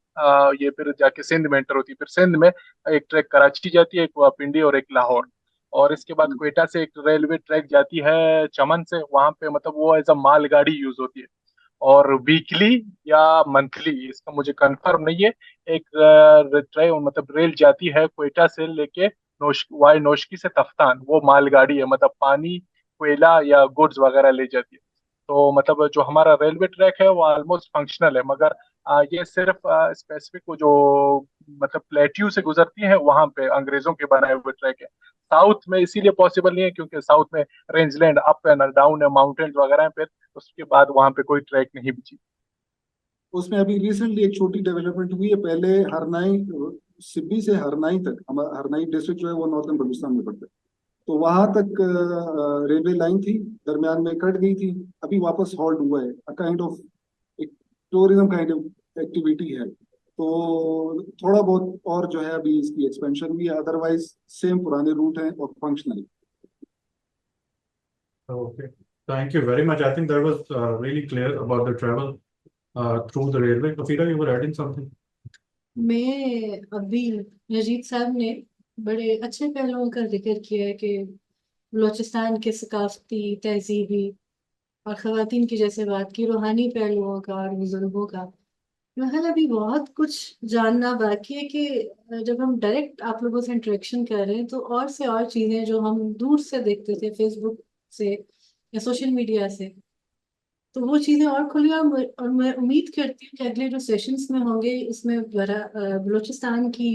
ये फिर जाके सिंध में एंटर होती है। फिर सिंध में एक ट्रैक कराची जाती है, एक पिंडी और एक लाहौर। और इसके बाद क्वेटा से एक रेलवे ट्रैक जाती है चमन से, वहां पे मतलब वो एज अ मालगाड़ी यूज होती है। और वीकली या मंथली, इसका मुझे कंफर्म नहीं है, एक ट्रेन मतलब रेल जाती है क्वेटा से लेके वाई नोशकी से तफ्तान। वो मालगाड़ी है, मतलब पानी, कोयला या गुड्स वगैरह ले जाती है। तो मतलब जो हमारा रेलवे ट्रैक है वो ऑलमोस्ट फंक्शनल है, मगर ये सिर्फ स्पेसिफिक वो जो मतलब प्लेट्यू से गुजरती है वहां पे अंग्रेजों के बनाए हुए ट्रैक है। साउथ में इसीलिए पॉसिबल नहीं है क्योंकि साउथ में रेंजलैंड अप एंड डाउन है, माउंटेन्स वगैरह है, फिर उसके बाद वहां पे कोई ट्रैक नहीं बची। उसमें अभी रिसेंटली एक छोटी डेवलपमेंट हुई है। पहले हरनाई, सिब्बी से हरनाई तक, हमारा हरनाई डिस्ट्रिक्ट जो है वो नॉर्थन बलूचिस्तान में पड़ता है, तो वहां तक रेलवे लाइन थी, दरमियान में कट गई थी, अभी वापस हॉल्ट हुआ है। काइंड ऑफ एक टूरिज्म काइंड ऑफ एक्टिविटी है, तो थोड़ा बहुत और जो है अभी इसकी एक्सपेंशन हुई है, अदरवाइज सेम पुराने रूट हैं और functional. Okay, thank you very much. I think that was really clear about the travel through the railway. Afida, you were adding something. मैं अभी नजीब साहब ने बड़े अच्छे पहलुओं का जिक्र किया है कि बलूचिस्तान के सकाफती, तहजीबी और ख़वातीन की जैसे बात की, रूहानी पहलुओं का और बुजुर्गों का। मगर अभी बहुत कुछ जानना बाकी है कि जब हम डायरेक्ट आप लोगों से इंटरेक्शन कर रहे हैं तो और से और चीज़ें जो हम दूर से देखते थे फेसबुक से या सोशल मीडिया से, तो वो चीज़ें और खुली। और मैं उम्मीद करती हूँ कि अगले जो सेशंस में होंगे उसमें बलूचिस्तान की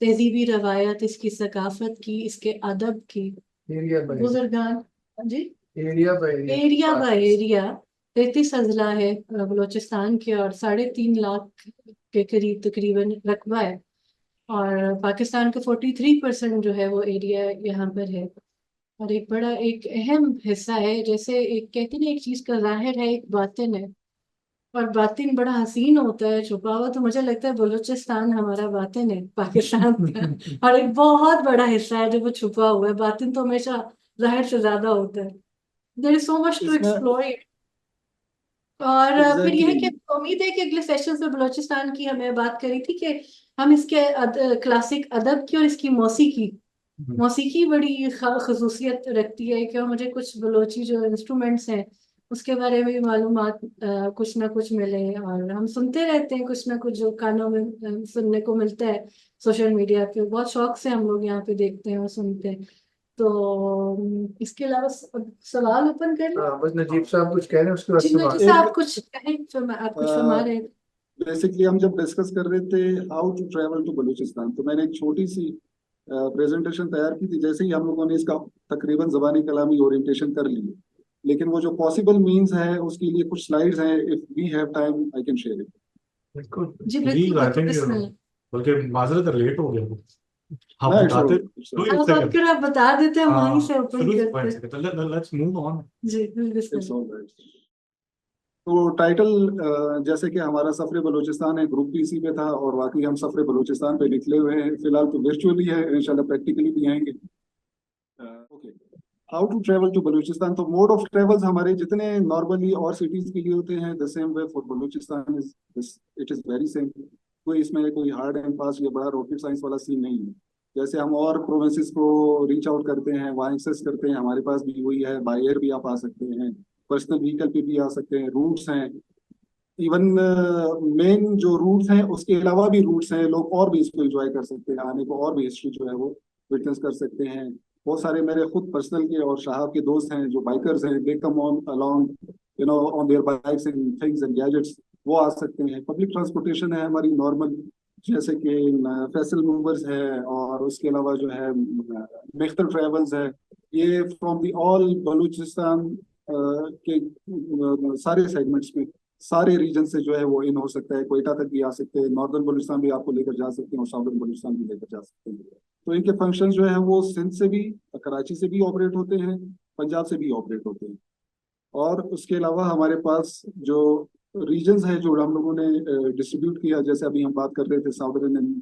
तहजीबी रवायत, इसकी सकाफत की, इसके अदब की, बुजुर्गान जी, एरिया बाय एरिया 33 अजला है बलूचिस्तान के, और 3.5 लाख के करीब तकरीबन रकबा है, और पाकिस्तान का 43% जो है वो एरिया यहाँ पर है। और एक बड़ा एक अहम हिस्सा है, जैसे एक कहते हैं ना, एक चीज का जाहिर है, एक बातिन है, और बातिन बड़ा हसीन होता है छुपा हुआ। तो मुझे लगता है बलूचिस्तान हमारा बातिन है पाकिस्तान का, और एक बहुत बड़ा हिस्सा है जो वो छुपा हुआ है। बातिन तो हमेशा जाहिर से ज्यादा होता है। There is so much to explore. और फिर यह है कि उम्मीद है कि अगले सेशन में बलूचिस्तान की हमें बात करी थी कि हम इसके क्लासिक अदब की और इसकी मौसीकी बड़ी खसूसियत रखती है। कि मुझे कुछ बलोची जो इंस्ट्रूमेंट्स हैं उसके बारे में भी मालूमात कुछ ना कुछ मिले। और हम सुनते रहते हैं कुछ ना कुछ जो कानों में सुनने को मिलता है सोशल मीडिया पे, बहुत शौक से हम लोग यहाँ पे देखते हैं और सुनते हैं। तो इसके अलावा सवाल ओपन कर लें। हाँ, बस नजीब साहब कुछ कह रहे हैं, उसके बाद जी सवाल। नजीर साहब आप कुछ कहें, आप कुछ फरमा रहे थे। बेसिकली हम जब डिस्कस कर रहे थे how to travel to Balochistan, तो मैंने एक छोटी सी प्रेजेंटेशन तैयार की थी। जैसे ही हम लोगों ने इसका तकरीबन ज़बानी कलामी ओरिएंटेशन कर ली, लेकिन वो जो पॉसिबल मीन्स है उसके लिए कुछ स्लाइड्स हैं, if we have time I can share it. बिल्कुल जी जी, बिल्कुल आई बिल्कुल, थिंक बिस्मिल्लाह। बल्कि माजरत लेट हो गया, आप ना बताते इट्स तो एक अब सेकंड। अगर आप बता देते हैं हम वहीं से ओपन शुरू से करते हैं। Let's move on. जी बिस्मिल्लाह। All right. तो टाइटल जैसे कि हमारा सफर बलूचिस्तान है, ग्रुप भी इसी पे था, और वाकई हम सफर बलूचिस्तान पे निकले हुए हैं। फिलहाल तो वर्चुअली है, इंशाल्लाह प्रैक्टिकली भी आएंगे। Okay, how to travel to Balochistan. तो मोड ऑफ ट्रेवल्स हमारे जितने नॉर्मली और सिटीज के लिए होते हैं, the same way for Balochistan is, it is very same. कोई इसमें कोई हार्ड एंड फास्ट या बड़ा रॉकेट साइंस वाला सीन नहीं है। जैसे हम और प्रोविंसेस को रीच आउट करते हैं, वहाँ एक्सेस करते हैं, हमारे पास भी वही है। बाय एयर भी आप आ सकते हैं, पर्सनल व्हीकल पे भी आ सकते हैं, रूट्स हैं। इवन मेन जो रूट्स हैं उसके अलावा भी रूट्स हैं, लोग और भी इसको एंजॉय कर सकते हैं, आने को और भी हिस्ट्री जो है वो विटनेस कर सकते हैं। बहुत सारे मेरे खुद पर्सनल के और शाहब के दोस्त हैं जो बाइकर्स हैं, they come on along on their bikes and things and gadgets, वो आ सकते हैं। पब्लिक ट्रांसपोर्टेशन है हमारी नॉर्मल, जैसे कि फैसल मूवर्स है, और उसके अलावा जो है मेख्तर ट्रेवल्स है। ये फ्रॉम दी ऑल बलूचिस्तान के सारे सेगमेंट्स में, सारे रीजन से जो है वो इन हो सकता है। कोयटा तक भी आ सकते हैं, नॉर्दर्न बलूचिस्तान भी आपको लेकर जा सकते हैं, और साउदर्न बलूचिस्तान भी लेकर जा सकते हैं। तो इनके फंक्शन जो है वो सिंध से भी, कराची से भी ऑपरेट होते हैं, पंजाब से भी ऑपरेट होते हैं। और उसके अलावा हमारे पास जो रीजन्स हैं जो हम लोगों ने डिस्ट्रीब्यूट किया, जैसे अभी हम बात कर रहे थे साउदर्न एंड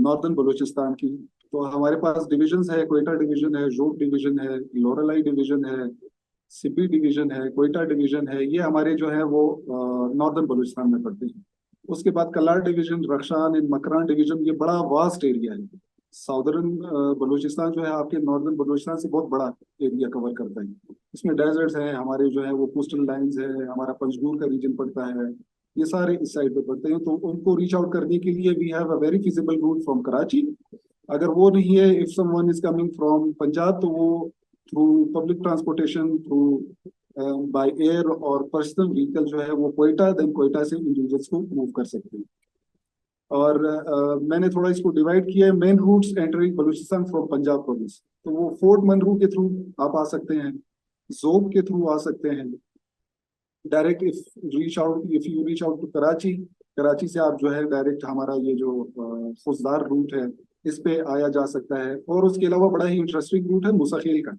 नॉर्दर्न बलूचिस्तान की, तो हमारे पास डिविजन्स है। कोयटा डिवीजन है, जोब डिवीजन है, लोरलाई डिवीजन है, सिब्बी डिवीजन है, कोयटा डिवीजन है। ये हमारे जो है वो नॉर्दर्न बलूचिस्तान में पड़ते हैं। उसके बाद Kalat division, Rakhshan and Makran division, ये बड़ा वास्ट एरिया है। साउदर्न बलूचिस्तान जो है आपके नॉर्दर्न बलूचिस्तान से बहुत बड़ा एरिया कवर करता है। इसमें डेजर्ट्स हैं, हमारे जो है वो कोस्टल लाइंस है, हमारा पंजगूर का रीजन पड़ता है, ये सारे इस साइड पे पड़ते हैं। तो उनको रीच आउट करने के लिए we have a very feasible route from Karachi. अगर वो नहीं है, if someone is coming from Punjab, तो वो through public transportation, through by air और पर्सनल व्हीकल जो है वो कोयटा, देन कोयटा से इंडिविजुअल्स को मूव कर सकते हैं। और मैंने थोड़ा इसको डिवाइड किया है। Main routes entering Balochistan from Punjab province, तो वो फोर्ट मनरू के थ्रू आप आ सकते हैं, जोब के थ्रू आ सकते हैं, direct if you reach out to Karachi, Karachi से आप जो है डायरेक्ट हमारा ये जो खुजदार रूट है इस पे आया जा सकता है। और उसके अलावा बड़ा ही इंटरेस्टिंग रूट है मुसाखेल का,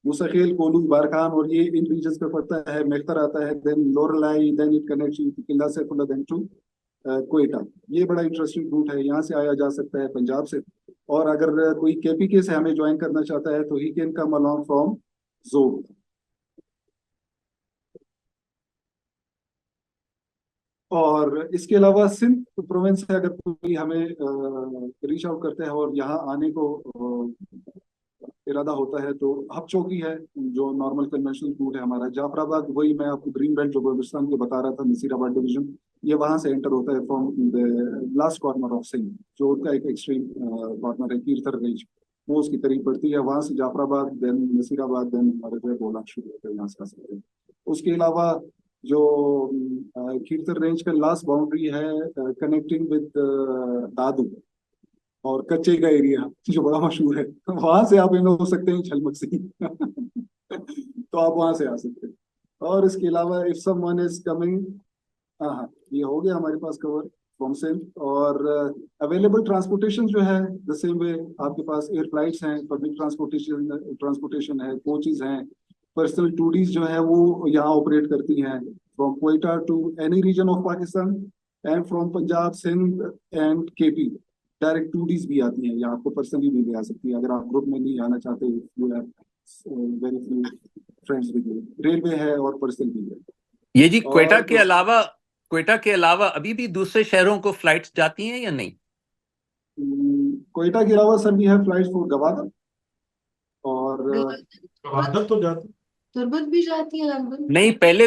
मुसाखेल, कोलू, बारखान, और ये इन रीजन पे पड़ता है। मेख्तर आता है, then Loralai, then it connects to Killa Saifullah, then to Quetta. ये बड़ा इंटरेस्टिंग रूट है, यहाँ से आया जा सकता है पंजाब से। और अगर कोई केपीके से हमें ज्वाइन करना चाहता है तो he can come along from Zhob. और इसके अलावा सिंध प्रोविंस से अगर कोई हमें रीच आउट करते हैं और यहाँ आने को इरादा होता है, तो हब चौकी है जो नॉर्मल कन्वेंशनल रूट है हमारा। जाफराबाद, वही मैं आपको ग्रीन बेल्ट जो बलूचिस्तान को बता रहा था, नसीराबाद डिवीजन, ये वहां से एंटर होता है from the last corner of Sindh, जो उनका एक एक्सट्रीम कॉर्नर है, कीरथर रेंज, वो उसकी करीब पड़ती है। वहां से जाफराबाद, देन नसीराबाद, देन हमारे जो है बोला शुरू होता है, यहाँ से आ सकते हैं। उसके अलावा जो कीरथर रेंज का लास्ट बाउंड्री है कनेक्टिंग विद दादू और कच्चे का एरिया जो बड़ा मशहूर है, वहां से आप इन हो सकते हैं झलमक से तो आप वहां से आ सकते हैं। और इसके अलावा इफ समवन इज कमिंग, हाँ हाँ, ये हो गया हमारे पास कवर फ्रॉम सिंध। और अवेलेबल ट्रांसपोर्टेशन जो है द सेम वे, आपके पास एयर फ्लाइट्स हैं, पब्लिक ट्रांसपोर्टेशन है, कोचेज हैं, पर्सनल टूडीज जो है वो यहाँ ऑपरेट करती हैं from Quetta to any region of Pakistan, and from Punjab, Sindh and KP direct टूडीज भी आती हैं। यहाँ आपको पर्सनली भी ले आ सकती है अगर आप ग्रुप में नहीं आना चाहते। वेरी फ्यू फ्रेंड्स भी, रेलवे है और पर्सनल भी है। ये जी क्वेटा और के अलावा अभी भी दूसरे शहरों को फ्लाइट्स जाती हैं या नहीं? कोयटा के अलावा सर भी है फ्लाइट फॉर गवादर, और गवादर तो जाते तुर्बत भी जाती है लगभग। नहीं, पहले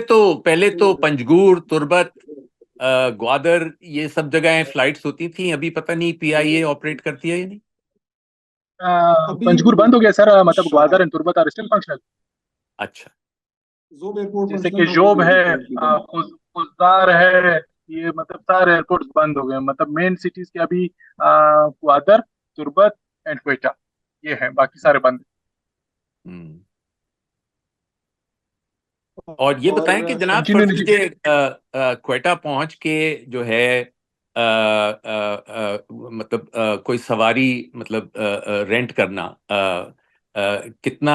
तो पंजगुर, तुर्बत, ग्वादर, ये सब जगह फ्लाइट्स होती थी। अभी पता नहीं पीआईए ऑपरेट करती है या नहीं। अभी पंजगुर बंद हो गया सर, मतलब Shah Gwadar and Turbat are still functional. अच्छा। जोब एयरपोर्ट जैसे फंक्शनल कि था, वो जोब भी है, अभी currently बंद है। खुजदार है, ये मतलब सारे एयरपोर्ट्स बंद हो गए। मतलब मेन सिटीज के अभी ग्वादर, तुर्बत एंड क्वेटा, ये है, बाकी सारे बंद हम्म। और ये बताएं कि और जनाब कंटिन्यूली। फर्स्ट के क्वेटा पहुंच के जो है मतलब कोई सवारी मतलब रेंट करना कितना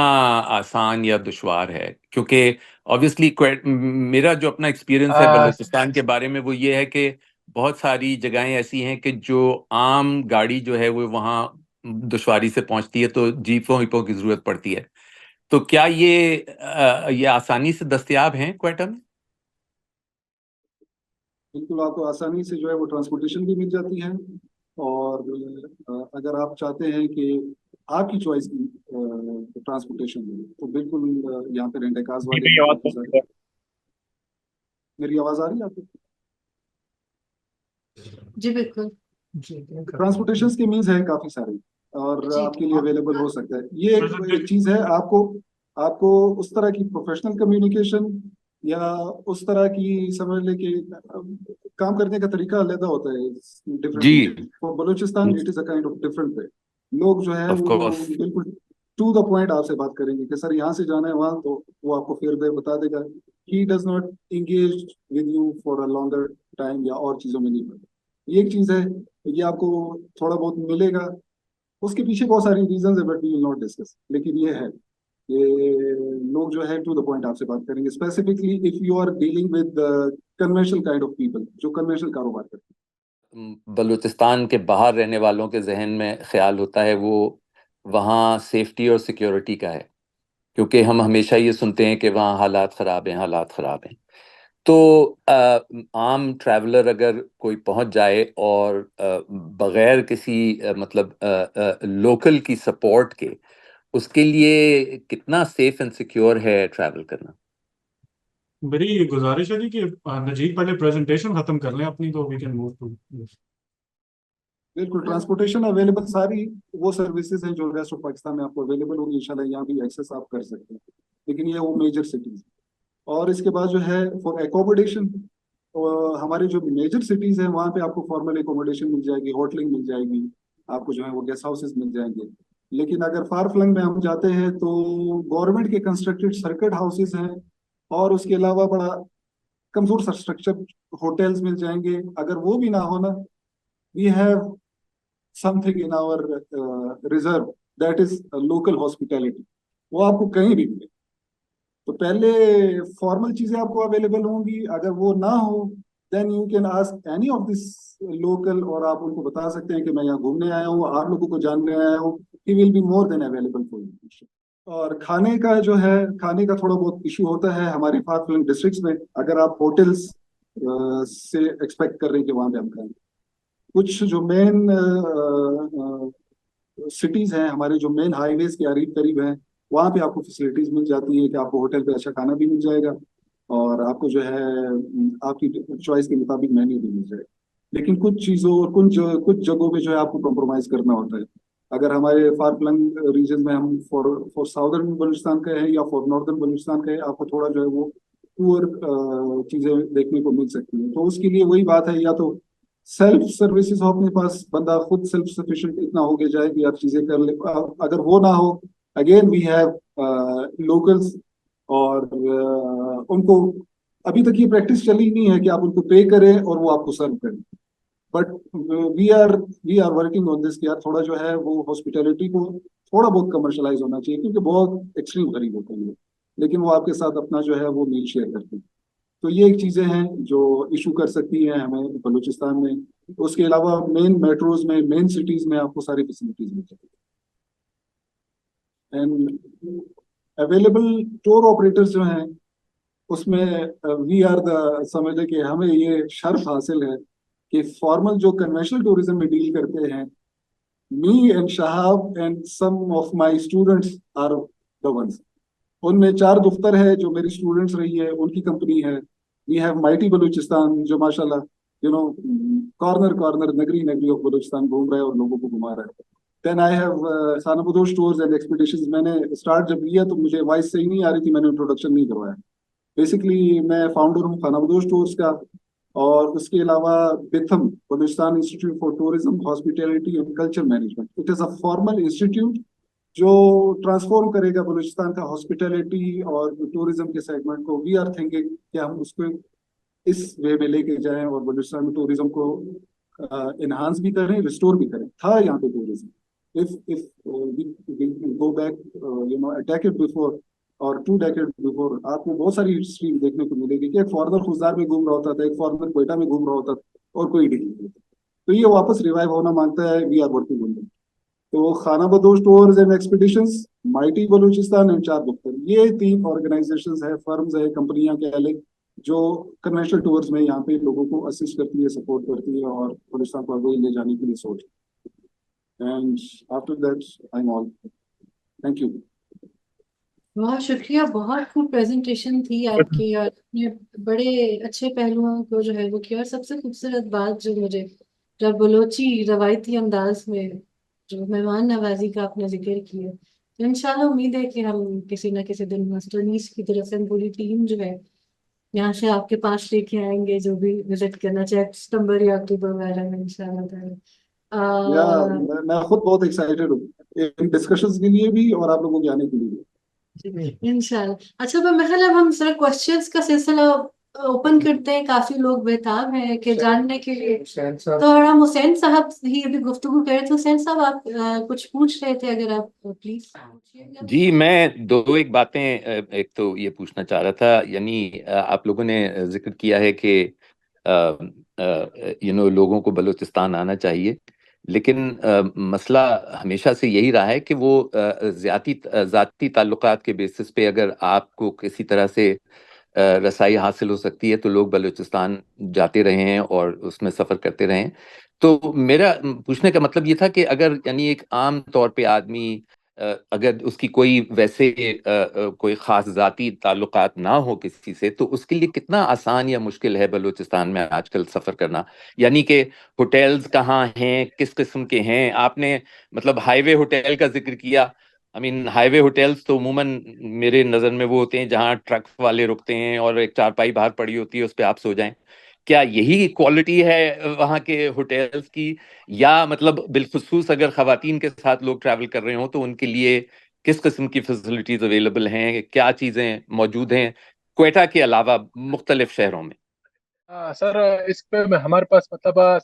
आसान या दुश्वार है? क्योंकि ऑब्वियसली मेरा जो अपना एक्सपीरियंस है बलूचिस्तान के बारे में वो ये है कि बहुत सारी जगहें ऐसी हैं कि जो आम गाड़ी जो है वो वहाँ दुश्वारी से पहुंचती है, तो जीपों वीपों की जरूरत पड़ती है। तो क्या ये आसानी से दस्तयाब हैं क्वेटा में? बिल्कुल आपको आसानी से जो है वो ट्रांसपोर्टेशन भी मिल जाती है। और अगर आप चाहते हैं कि आपकी चॉइस की ट्रांसपोर्टेशन हो, तो बिल्कुल यहाँ पे रेंट कार्स वाले भी काफी सारे। मेरी आवाज आ रही है आपको? जी बिल्कुल। ट्रांसपोर्टेशन के मीन्स है काफी सारे, और जी आपके लिए अवेलेबल हो सकता है। ये एक Presentation- चीज है, आपको आपको उस तरह की प्रोफेशनल कम्युनिकेशन या उस तरह की समझ ले कि काम करने का तरीका अलग होता है जी, different. For Balochistan it is a kind of different way. लोग जो है ऑफ वो कोर्स। बिल्कुल टू द पॉइंट आपसे बात करेंगे कि सर यहाँ से जाना है वहाँ, तो वो आपको फिर दे बता देगा। He does not engage with you for a longer time या और चीजों में नहीं पड़ता। ये एक चीज है, ये आपको थोड़ा बहुत मिलेगा। उसके पीछे बहुत सारी रीजंस है, but we will not discuss. लेकिन ये लोग जो है टू द पॉइंट आपसे बात करेंगे, specifically if you are dealing with conventional kind of people जो कन्वेंशनल कारोबार करते बलूचिस्तान के बाहर रहने वालों के जहन में ख्याल होता है वो वहाँ सेफ्टी और सिक्योरिटी का है, क्योंकि हम हमेशा ये सुनते हैं कि वहाँ हालात ख़राब हैं, हालात ख़राब हैं। तो आम ट्रैवलर अगर कोई पहुंच जाए और बगैर किसी मतलब लोकल की सपोर्ट के, उसके लिए कितना सेफ एंड सिक्योर है ट्रैवल करना? मेरी गुजारिश है जी कि नजीब पहले प्रेजेंटेशन खत्म कर लें अपनी, तो वी कैन मूव टू। बिल्कुल ट्रांसपोर्टेशन अवेलेबल सारी वो सर्विसेज हैं जो रेस्ट ऑफ पाकिस्तान में आपको अवेलेबल होंगी। इंशाल्लाह यहाँ भी एक्सेस आप कर सकते हैं, लेकिन ये वो मेजर सिटीज। और इसके बाद जो है फॉर एकोमोडेशन, हमारे जो मेजर सिटीज हैं वहाँ पे आपको फॉर्मल एकोमोडेशन मिल जाएगी, होटलिंग मिल जाएगी, आपको जो है वो गेस्ट हाउसेस मिल जाएंगे। लेकिन अगर फार फ्लंग में हम जाते हैं तो गवर्नमेंट के कंस्ट्रक्टेड सर्किट हाउसेस हैं, और उसके अलावा बड़ा कमजोर सा स्ट्रक्चर होटल्स मिल जाएंगे। अगर वो भी ना हो ना, we have something in our reserve, that is local hospitality. वो आपको कहीं भी मिले। तो पहले फॉर्मल चीजें आपको अवेलेबल होंगी, अगर वो ना हो then you can ask any of this local, और आप उनको बता सकते हैं कि मैं यहाँ घूमने आया हूँ, आप लोगों को जानने आया हूँ। He will be more than available for you. और खाने का जो है, खाने का थोड़ा बहुत इशू होता है हमारे फार फ्लंग डिस्ट्रिक्ट्स में। अगर आप होटल्स से एक्सपेक्ट कर रहे हैं कि वहां पे हम खाएं, कुछ जो मेन सिटीज हैं हमारे, जो मेन हाईवेज के करीब करीब हैं, वहाँ पे आपको फैसिलिटीज मिल जाती है कि आपको होटल पे अच्छा खाना भी मिल जाएगा, और आपको जो है आपकी चॉइस के मुताबिक मेन्यू भी मिल जाएगा। लेकिन कुछ चीज़ों और कुछ जगहों पे जो है आपको कॉम्प्रोमाइज करना होता है। अगर हमारे फार फ्लंग रीजन में हम फॉर फॉर साउदर्न बलूचिस्तान का है या फॉर नॉर्दर्न बलूचिस्तान का है, आपको थोड़ा जो है वो पुअर चीज़ें देखने को मिल सकती हैं। तो उसके लिए वही बात है, या तो सेल्फ सर्विसेज हो अपने पास, बंदा खुद सेल्फ सफिशिएंट इतना हो के जाए कि आप चीजें कर ले। अगर वो ना हो, अगेन वी हैव लोकल्स, और उनको अभी तक ये प्रैक्टिस चली नहीं है कि आप उनको पे करें और वो आपको सर्व करें। But we are working on this, यार थोड़ा जो है वो हॉस्पिटैलिटी को थोड़ा बहुत कमर्शलाइज होना चाहिए, क्योंकि बहुत एक्सट्रीम गरीब होते हैं लोग, लेकिन वो आपके साथ अपना जो है वो मील शेयर करते हैं। तो ये एक चीजें हैं जो इशू कर सकती हैं हमें बलूचिस्तान में। उसके अलावा मेन मेट्रोज में, मेन सिटीज में आपको सारी फैसिलिटीज मिल जाती है। एंड अवेलेबल टूर ऑपरेटर्स जो हैं उसमें वी आर द, समझ लें कि हमें ये शर्फ हासिल है कि फॉर्मल जो कन्वेंशनल टूरिज्म में डील करते हैं, me and Shahab and some of my students are the ones. उनमें 4 दफ्तर है जो मेरी स्टूडेंट्स रही है, उनकी कंपनी है। वी हैव माइटी बलूचिस्तान जो माशाल्लाह कॉर्नर कॉर्नर नगरी नगरी ऑफ बलूचिस्तान घूम रहा है और लोगों को घुमा रहा है। देन आई हैव खाना बदोश टूर्स एंड एक्सपीडिशंस। मैंने स्टार्ट जब लिया तो मुझे वॉइस सही नहीं आ रही थी, मैंने इंट्रोडक्शन नहीं करवाया। बेसिकली मैं फाउंडर हूँ खाना बदोश टूर्स का। और उसके अलावा बिथम Balochistan institute for tourism hospitality and culture management, it is a formal institute जो ट्रांसफॉर्म करेगा बलूचिस्तान का हॉस्पिटैलिटी और टूरिज्म के सेगमेंट को। वी आर थिंकिंग कि हम उसको इस वे में लेके जाएं और बलूचिस्तान में टूरिज्म को इनहांस भी करें, रिस्टोर भी करें। था यहाँ पे tourism, if we go back a decade before और 2 decades before, आपको बहुत सारी हिस्ट्री देखने को मिलेगी कि एक फॉरेनर खुजदार में घूम रहा होता था, एक फॉरेनर कोयटा में घूम रहा होता था और कोई दिल्ली में। तो ये वापस रिवाइव होना मांगता है। We are working on. तो Khanabadosh tours and expeditions, mighty Balochistan and 4 दफ्तर, ये 3 ऑर्गेनाइजेशंस है, फर्म्स है, कंपनियां कह लें, जो कन्वेंशनल टूर्स में यहाँ पे लोगों को असिस्ट करती है, सपोर्ट करती है और बलूचिस्तान को आगे ले जाने के लिए सोच। And after that I am all. Thank you. बहुत शुक्रिया, बहुत खूब प्रेजेंटेशन थी आपकी और आपने बड़े अच्छे पहलुओं को जो है वो किया। और सबसे खूबसूरत बात जो मुझे, जब बलोची रवायती अंदाज में जो मेहमान नवाजी का आपने जिक्र किया, तो इंशाल्लाह उम्मीद है कि हम किसी न किसी दिन मस्टरनीस की तरफ से पूरी टीम जो है यहाँ से आपके पास लेके आएंगे, जो भी विजिट करना चाहे सितंबर या अक्टूबर वगैरह में इंशाल्लाह ताला। या अह, मैं खुद बहुत एक्साइटेड हूँ इन डिस्कशंस के लिए भी और आप लोगों के आने के लिए भी। इंशाल्लाह। अच्छा, तो मेरे ख्याल है अब हम सर क्वेश्चंस का सिलसिला ओपन करते हैं। काफी लोग बेताब हैं कि जानने के लिए। तो हम हुसैन साहब ही अभी गुफ्तगू कर रहे थे। हुसैन साहब, आप कुछ पूछ रहे थे, अगर आप प्लीज पूछिएगा। जी, मैं दो एक बातें, एक तो ये पूछना चाह रहा था, यानी आप लोगों ने जिक्र किया है कि लोगों को बलूचिस्तान आना चाहिए, लेकिन मसला हमेशा से यही रहा है कि वो ज़ाती ताल्लुकात के बेसिस पे अगर आपको किसी तरह से रसाई हासिल हो सकती है तो लोग बलूचिस्तान जाते रहे हैं और उसमें सफ़र करते रहे हैं। तो मेरा पूछने का मतलब ये था कि अगर यानी एक आम तौर पे आदमी अगर उसकी कोई वैसे कोई ख़ास ज़ाती ताल्लुकात ना हो किसी से, तो उसके लिए कितना आसान या मुश्किल है बलूचिस्तान में आजकल सफ़र करना? यानी कि होटल्स कहाँ हैं, किस किस्म के हैं? आपने मतलब हाईवे होटल का जिक्र किया। आई मीन हाईवे होटल्स तो अमूमन मेरे नज़र में वो होते हैं जहाँ ट्रक वाले रुकते हैं और एक चारपाई बाहर पड़ी होती है, उस पर आप सो जाएं। क्या यही क्वालिटी है वहाँ के होटल्स की, या मतलब बिलखुसूस अगर खवातीन के साथ लोग ट्रैवल कर रहे हो तो उनके लिए किस किस्म की फैसिलिटीज अवेलेबल हैं, क्या चीज़ें मौजूद हैं क्वेटा के अलावा मुख्तलिफ शहरों में? सर, इस पे हमारे पास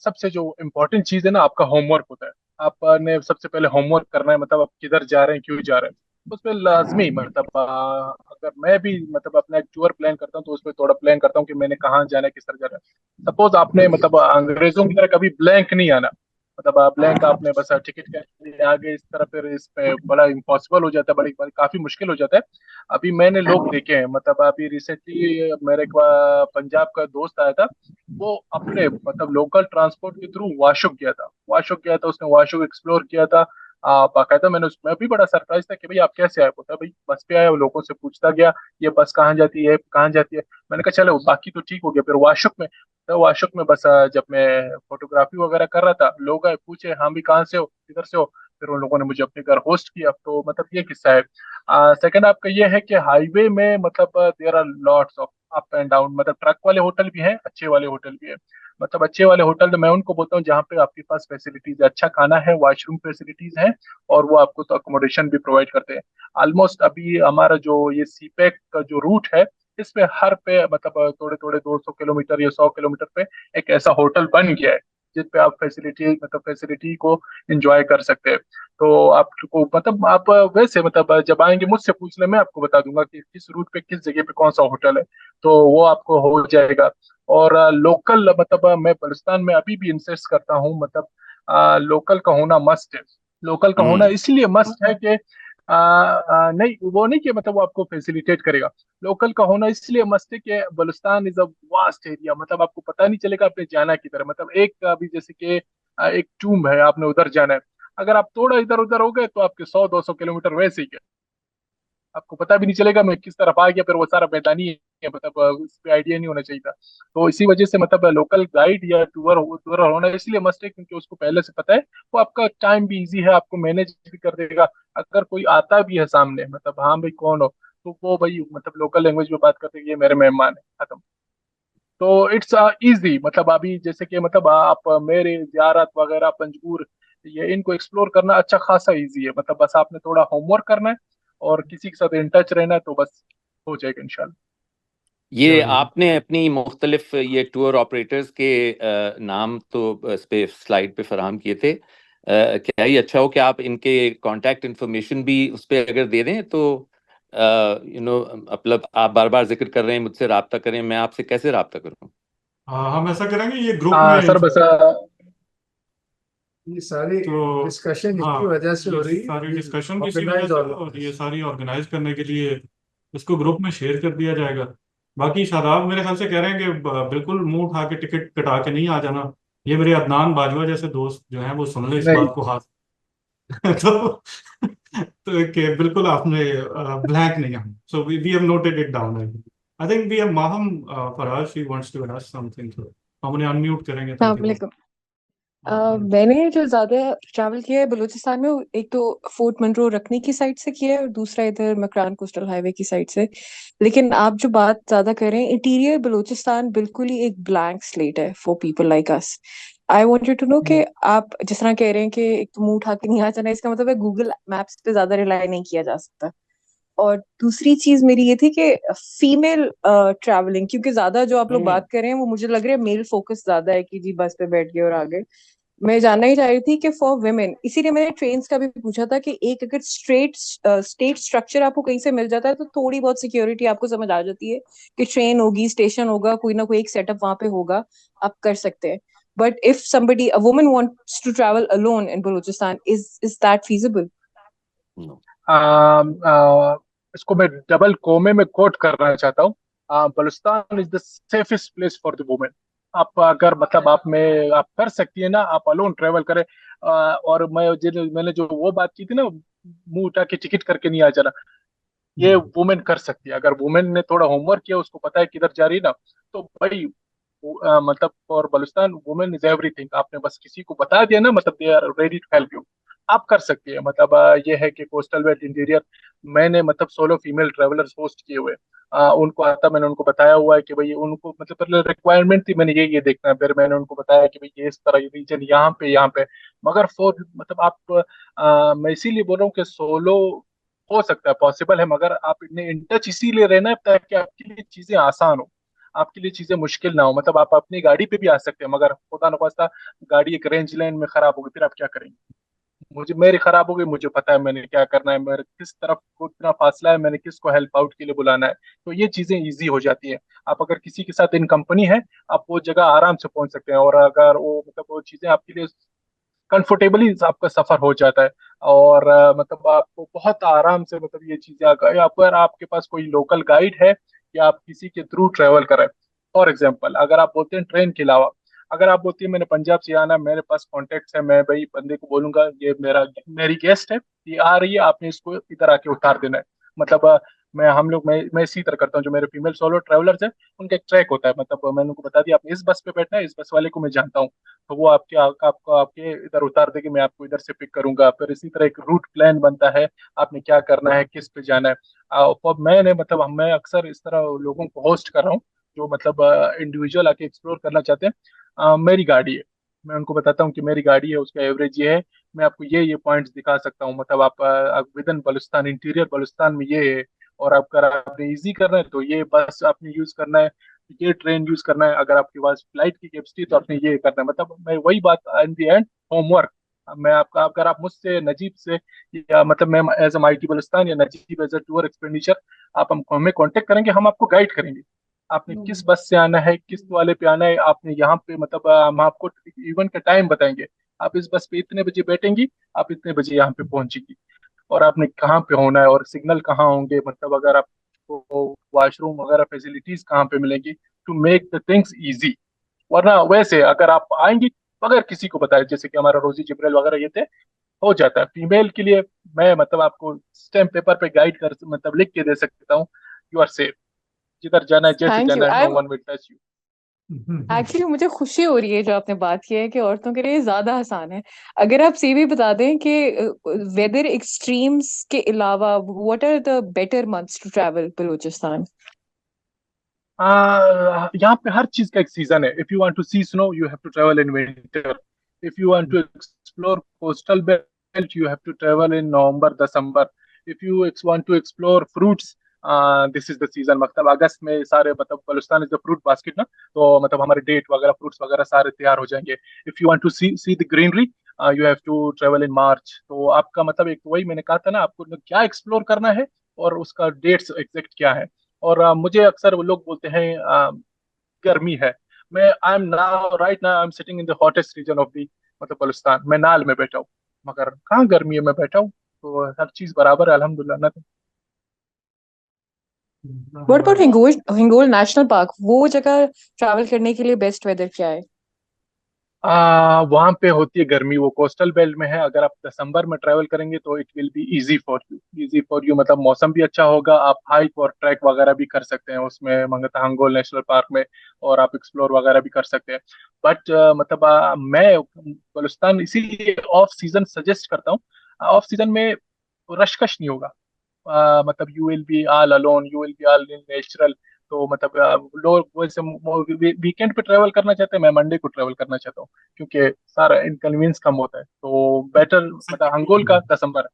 सबसे जो इम्पोर्टेंट चीज है ना, आपका होमवर्क होता है। आपने सबसे पहले होमवर्क करना है, मतलब आप किधर जा रहे हैं, क्यों जा रहे हैं। उस पर लाजमी अगर मैं भी अपना एक टूर प्लान करता हूँ तो उस पर थोड़ा प्लान करता हूँ कि मैंने कहाँ जाना है, किस तरह जाना है। सपोज आपने अंग्रेजों की तरह कभी ब्लैंक नहीं आना। ब्लैंक आपने बस टिकट के लिए आगे इस तरह, फिर इस पे बड़ा इम्पॉसिबल हो जाता है, बड़ी बड़ी काफी मुश्किल हो जाता है। अभी मैंने लोग देखे हैं, अभी रिसेंटली मेरे एक पंजाब का दोस्त आया था। वो अपने लोकल ट्रांसपोर्ट के थ्रू वाशुक गया था, उसने वाशुक एक्सप्लोर किया था। बाकायदा मैं भी बड़ा सरप्राइज था कि भाई आप कैसे आए। बोलता भाई बस पे आया, वो लोगों से पूछता गया ये बस कहाँ जाती है, कहाँ जाती है। मैंने कहा चलो बाकी तो ठीक हो गया। फिर वाशुक में बस जब मैं फोटोग्राफी वगैरह कर रहा था, लोग आए पूछे हाँ भी कहाँ से हो, किधर से हो। फिर उन लोगों ने मुझे अपने घर होस्ट किया। तो ये किस्सा है। सेकंड आपका ये है कि हाईवे में there are lots of up and down. Truck वाले होटल भी हैं, अच्छे वाले होटल भी है। अच्छे वाले होटल तो मैं उनको बोलता हूँ जहाँ पे आपके पास फैसिलिटीज, अच्छा खाना है, वॉशरूम फैसिलिटीज है, और वो आपको तो अकोमोडेशन भी प्रोवाइड करते हैं। ऑलमोस्ट अभी हमारा जो ये सीपैक का जो रूट है, इस पे हर पे थोड़े थोड़े 200 किलोमीटर या 100 किलोमीटर पे एक ऐसा होटल बन गया है जिस पे आप फैसिलिटी को एंजॉय कर सकते हैं। तो आपको आप वैसे जब आएंगे मुझसे पूछने, मैं आपको बता दूंगा कि किस रूट पे किस जगह पे कौन सा होटल है, तो वो आपको हो जाएगा। और लोकल मैं बलुचिस्तान में अभी भी इंसिस्ट करता हूँ, लोकल का होना मस्ट है। लोकल का होना हम्म। इसलिए मस्ट है कि नहीं वो नहीं कि वो आपको फैसिलिटेट करेगा। लोकल का होना इसलिए मस्त है कि Balochistan is a vast area. आपको पता नहीं चलेगा आपने जाना किधर है। एक अभी जैसे कि एक टूम है, आपने उधर जाना है। अगर आप थोड़ा इधर उधर हो गए तो आपके 100-200 किलोमीटर वैसे ही गए। आपको पता भी नहीं चलेगा मैं किस तरफ आ गया, फिर वो सारा मैदानी है, मतलब उस पर आइडिया नहीं होना चाहिए था। तो इसी वजह से मतलब लोकल गाइड या टूर होना इसलिए मस्ट है क्योंकि उसको पहले से पता है, वो आपका टाइम भी इजी है, आपको मैनेज भी कर देगा। अगर कोई आता भी है सामने, मतलब हाँ भाई कौन हो, तो वो भाई मतलब लोकल लैंग्वेज में बात करते हैं, ये मेरे मेहमान है, खत्म। तो इट्स इजी, मतलब अभी जैसे कि मतलब आप मेरे जियारत वगैरह पंजगुर, ये इनको एक्सप्लोर करना अच्छा खासा इजी है, मतलब बस आपने थोड़ा होमवर्क करना है और किसी के साथ इन टच रहना है, तो बस हो जाएगा इंशाल्लाह। ये चलिए। आपने अपनी मुख्तलिफ ये टूर ऑपरेटर्स के नाम तो इस पे स्लाइड पे फराहम किए थे। क्या ही अच्छा हो कि आप इनके कांटेक्ट इन्फॉर्मेशन भी उस पे अगर दे दें, तो मतलब आप बार बार जिक्र कर रहे हैं मुझसे रब्ता करें, मैं आपसे कैसे रब्ता करूं? हाँ, हम ऐसा करेंगे, ये ग्रुप हाँ में सर बस ये सारी तो डिस्कशन हाँ, इसकी वजह से ये हो रही सारी है, डिस्कशन किसी वजह ऑर्गेनाइज से, और ये सारी ऑर्गेनाइज करने के लिए इसको ग्रुप में शेयर कर दिया जाएगा। बाकी शादाब मेरे ख्याल से कह रहे हैं कि बिल्कुल मुंह उठा के टिकट कटा के नहीं आ जाना। ये मेरे अदनान बाजवा जैसे दोस्त जो हैं वो सुन ले इस नहीं। बात को, हाथ तो कि बिल्कुल आपने ब्लैंक नहीं हम, so we have noted it down. I think we have Maham Faraz, she wants to ask something, तो हम उन्हें अनम्यूट करेंगे ताकि वो वालेकुम। मैंने जो ज्यादा ट्रैवल किया है बलूचिस्तान में, एक तो फोर्ट मंरो रखने की साइड से किया है और दूसरा इधर मकरान कोस्टल हाईवे की साइड से। लेकिन आप जो बात ज्यादा कर रहे हैं, इंटीरियर बलूचिस्तान बिल्कुल ही एक ब्लैंक स्लेट है for people like us. I want you to know कि आप जिस तरह कह रहे हैं कि एक तो मुंह उठा के नहीं आ जाना, इसका मतलब है गूगल मैप्स पे ज्यादा रिलाई नहीं किया जा सकता। और दूसरी चीज मेरी ये थी कि फीमेल ट्रैवलिंग, क्योंकि ज्यादा जो आप लोग बात कर रहे हैं वो मुझे लग रहा है मेल फोकस ज्यादा है कि जी बस पे बैठ गए और आ गए। मैं जानना ही चाह रही थी कि फॉर वुमेन, इसीलिए मैंने ट्रेन का भी पूछा था कि एक अगर स्टेट स्ट्रक्चर आपको कहीं से मिल जाता है तो थोड़ी बहुत सिक्योरिटी आपको समझ आ जाती है कि ट्रेन होगी, स्टेशन होगा, कोई ना कोई एक सेटअप वहां पे होगा, आप कर सकते हैं। But if somebody a woman wants to travel alone in Balochistan, is that feasible? No. इसको मैं डबल कोमे में कोट करना चाहता हूँ। Balochistan is the safest place for the women. आप अगर मतलब आप कर सकती है ना, आप अलोन ट्रेवल करें। और मैंने जो वो बात की थी ना, मुंह उठा के टिकट करके नहीं आ जाना, ये वुमेन कर सकती है। अगर वुमेन ने थोड़ा होमवर्क किया, उसको पता है किधर जा रही है ना, तो भाई मतलब for Balochistan women is everything. आपने बस किसी को बता दिया ना, मतलब they are ready to help you, आप कर सकती है। मतलब ये है कि कोस्टल बेल्ट इंटीरियर, मैंने मतलब 16 फीमेल ट्रेवलर्स होस्ट किए हुए। उनको आता, मैंने उनको बताया हुआ है कि भाई उनको मतलब पहले रिक्वायरमेंट थी, मैंने ये देखना है, फिर मैंने उनको बताया कि भाई ये इस तरह रीजन यहाँ पे। मगर फॉर मतलब आप मैं इसीलिए बोल रहा हूँ कि सोलो हो सकता है, पॉसिबल है, मगर आप इतने इन टच इसीलिए रहना है ताकि आपके लिए चीजें आसान हो, आपके लिए चीजें मुश्किल ना हो। मतलब आप अपनी गाड़ी पे भी आ सकते हैं, मगर खुदा न खास्ता गाड़ी एक रेंज लाइन में खराब होगी, फिर आप क्या करेंगे? मुझे मेरी खराब हो गई, मुझे पता है मैंने क्या करना है, मेरे किस तरफ को कितना फासला है, मैंने किसको हेल्प आउट के लिए बुलाना है, तो ये चीजें इजी हो जाती हैं। आप अगर किसी के साथ इन कंपनी है, आप वो जगह आराम से पहुंच सकते हैं, और अगर वो मतलब वो चीजें आपके लिए कंफर्टेबली आपका सफर हो जाता है। और मतलब आपको बहुत आराम से मतलब ये चीजें अगर आपके पास कोई लोकल गाइड है या आप किसी के थ्रू ट्रेवल करें। फॉर एग्जांपल अगर आप बोलते हैं ट्रेन के अलावा, अगर आप बोलती है मैंने पंजाब से आना, मेरे पास कॉन्टेक्ट है, मैं भाई बंदे को बोलूंगा ये मेरी गेस्ट है, ये आ रही है, आपने इसको इधर आके उतार देना है। मतलब मैं इसी तरह करता हूँ। जो मेरे फीमेल सोलो ट्रेवलर्स हैं, उनका एक ट्रैक होता है, मतलब मैंने उनको बता दिया आपने इस बस पे बैठना है, इस बस वाले को मैं जानता हूँ, तो वो आपको आपके इधर उतार देगी, मैं आपको इधर से पिक करूंगा। फिर इसी तरह एक रूट प्लान बनता है, आपने क्या करना है, किस पे जाना है। और मैं अक्सर इस तरह लोगों को होस्ट कर रहा हूँ जो मतलब इंडिविजुअल आके एक्सप्लोर करना चाहते हैं। मेरी गाड़ी है, मैं उनको बताता हूँ कि मेरी गाड़ी है, उसका एवरेज ये है, मैं आपको ये पॉइंट्स दिखा सकता हूँ, मतलब आप with in Balochistan, interior Balochistan में ये है। और अगर आपने इजी करना है तो ये बस आपने यूज करना है, ये ट्रेन यूज करना है, अगर आपके पास फ्लाइट की कैपेसिटी तो आपने ये करना है। मतलब मैं वही बात इन दी एंड, होमवर्क। मैं आपका अगर आप मुझसे नजीब से या मतलब मैं एज एम आईटी बलुस्तान या Najeeb as a tour expenditure, आप हम हमें कांटेक्ट करेंगे, हम आपको गाइड करेंगे। आपने किस बस से आना है, किस वाले पे आना है, आपने यहाँ पे मतलब हम आपको इवेंट का टाइम बताएंगे, आप इस बस पे इतने बजे बैठेंगी, आप इतने बजे यहाँ पे पहुंचेगी, और आपने कहाँ पे होना है और सिग्नल कहाँ होंगे, मतलब अगर आपको वॉशरूम वगैरह फैसिलिटीज कहाँ पे मिलेंगी, to make the things easy. वरना वैसे अगर आप आएंगी बगैर किसी को बताए, जैसे कि हमारा रोजी जिब्रेल वगैरह ये थे, हो जाता है। फीमेल के लिए मैं मतलब आपको स्टैम्प पेपर पे गाइड कर मतलब लिख के दे सकता हूँ, यू आर सेफ, जिधर जाना है जैसे थैंक यू। जाना है, no I one will touch you. Actually मुझे खुशी हो रही है जो आपने बात की है कि औरतों के लिए ज्यादा आसान है। अगर आप ये भी बता दें कि वेदर एक्सट्रीम्स के अलावा what are the better months to travel Balochistan? यहाँ पे हर चीज का एक सीजन है। If you want to see snow you have to travel in winter, if you want to explore coastal belt you have to travel in November December, if you want to explore fruits this is the season. मतलब अगस्त में सारे मतलब Balochistan is the fruit basket ना, तो मतलब हमारे date वगैरह फ्रूट्स वगैरह सारे तैयार हो जाएंगे। If you want to see the greenery you have to travel in March. तो आपका मतलब एक वही मैंने कहा था ना, आपको क्या एक्सप्लोर करना है और उसका डेट्स एग्जैक्ट क्या है। और मुझे अक्सर वो लोग बोलते हैं गर्मी है, मैं I am now right now I am sitting in the hottest region of the मतलब बलुस्तान, मैं नाल में बैठा हूँ, मगर कहाँ गर्मी है, मैं बैठा हूँ, तो हर चीज बराबर है अल्हम्दुलिल्लाह ना। What about Hingol, Hingol national park, वो जगह ट्रैवल करने के लिए बेस्ट वेदर क्या है? वहां पे होती है गर्मी, वो कोस्टल बेल्ट में है। अगर आप दिसंबर में ट्रैवल करेंगे तो it will be easy for you, easy for you मतलब मौसम भी अच्छा होगा, आप हाइक और ट्रैक वगैरह भी कर सकते हैं उसमें मंगताहंगोल नेशनल पार्क में, और आप एक्सप्लोर वगैरह भी कर सकते हैं। बट मतलब मैं बलुस्तान इसीलिए ऑफ सीजन सजेस्ट करता हूँ। ऑफ सीजन में रशकश नहीं होगा, मतलब you will be all alone, you will be all in natural. तो मतलब लोग वैसे वीकेंड पे ट्रेवल करना चाहते हैं, मैं मंडे को ट्रेवल करना चाहता हूँ क्योंकि सारा इनकन्वीनियंस कम होता है। तो बेटर मतलब हंगोल का दिसंबर।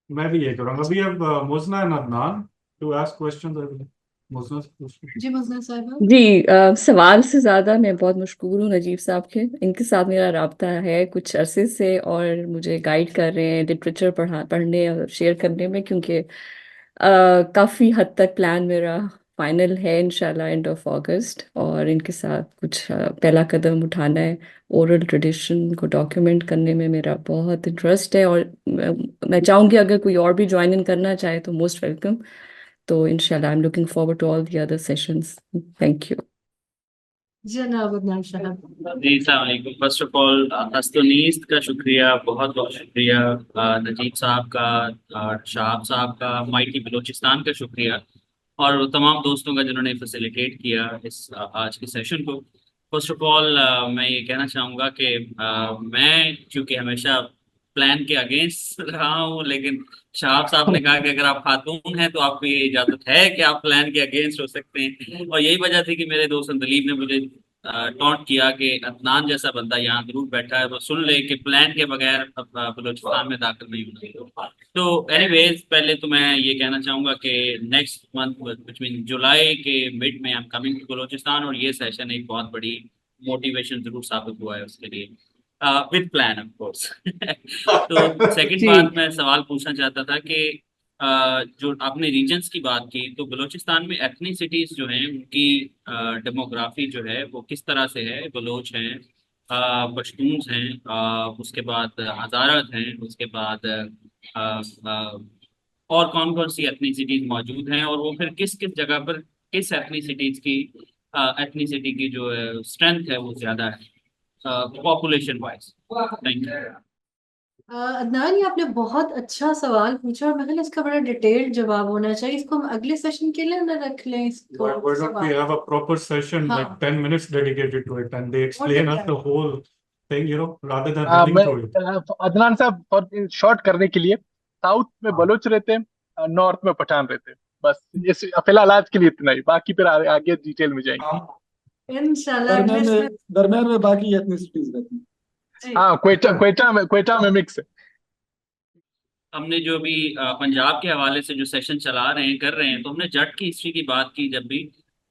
मैं भी ये करूँगा। अभी अब Mujna and Adnan to ask questions. Mujna से पूछो। जी मुज़ना साहिबा। जी, सवाल से ज़्यादा मैं बहुत मशकूर हूँ नजीब साहब के। इनके साथ मेरा राब्ता है कुछ अरसे से और मुझे गाइड कर रहे हैं लिटरेचर पढ़ने और शेयर करने में, क्योंकि काफ़ी हद तक प्लान मेरा फाइनल है इंशाल्लाह एंड ऑफ अगस्त, और इनके साथ कुछ पहला कदम उठाना है। ओरल ट्रेडिशन को डॉक्यूमेंट करने में मेरा बहुत इंटरेस्ट है, और मैं चाहूँगी अगर कोई और भी ज्वाइन इन करना चाहे तो मोस्ट वेलकम। तो इंशाल्लाह I am looking forward to all the other sessions. Thank you. जनाब अदनान साहब। जी अस्सलाम वालेकुम। फर्स्ट ऑफ ऑल हस्तनीस्त का शुक्रिया, बहुत बहुत शुक्रिया। नजीब साहब का और शाहाब साहब का, माइटी बलूचिस्तान का शुक्रिया, और वो तमाम दोस्तों का जिन्होंने फैसिलिटेट किया इस आज के सेशन को। फर्स्ट ऑफ ऑल मैं ये कहना चाहूँगा कि मैं चूँकि हमेशा प्लान के अगेंस्ट रहा हूँ, लेकिन शाहाब साहब ने कहा कि अगर आप खातून हैं तो आपको ये इजाज़त है कि आप प्लान के अगेंस्ट हो सकते हैं। और यही वजह थी कि मेरे दोस्त दलीप ने मुझे टॉन्ट किया कि अदनान जैसा बंदा यहाँ जरूर बैठा है, वो सुन ले कि प्लान के बगैर अब बलूचिस्तान में दाखिल नहीं होना। तो एनीवेज पहले तो मैं ये कहना चाहूँगा कि नेक्स्ट मंथ बिटवीन जुलाई के मिड में I am coming to Balochistan, और ये सेशन एक बहुत बड़ी मोटिवेशन जरूर साबित हुआ है उसके लिए, विद प्लान ऑफ कोर्स। तो सेकंड जी बात मैं सवाल पूछना चाहता था कि जो आपने रीजन्स की बात की, तो बलूचिस्तान में एथनिसिटीज जो हैं उनकी डेमोग्राफी जो है वो किस तरह से है? बलोच हैं, पश्तून्स हैं, उसके बाद हज़ारत हैं, उसके बाद और कौन कौन सी एथनिसिटीज मौजूद हैं, और वो फिर किस किस जगह पर किस एथनिसिटीज की एथनिसिटी की जो स्ट्रेंथ है वो ज्यादा है population wise? Thank you. Adnan, ये आपने बहुत अच्छा सवाल पूछा और मैं ख्याल इसका बड़ा डिटेल्ड जवाब होना चाहिए। इसको हम अगले सेशन के लिए ना रख लें इसको Why don't we सवाल। have a proper session, like हाँ 10 minutes dedicated to it, and they what explain us exactly? the whole thing, rather than running मैं through it. अदनान साहब और शॉर्ट करने के लिए, साउथ में हाँ। बलूच रहते हैं, नॉर्थ में पठान रहते हैं, बस इस फिलहाल आज के लिए इतना ही, बाकी फिर आगे डिटेल में जाएंगे। इंशाल्लाह अगले दरमियान में बाकी एथनिसिटीज रहती हैं। हाँ, क्वेटा में मिक्स है। हमने जो भी पंजाब के हवाले से जो सेशन चला रहे हैं कर रहे हैं, तो हमने जट की हिस्ट्री की बात की जब भी,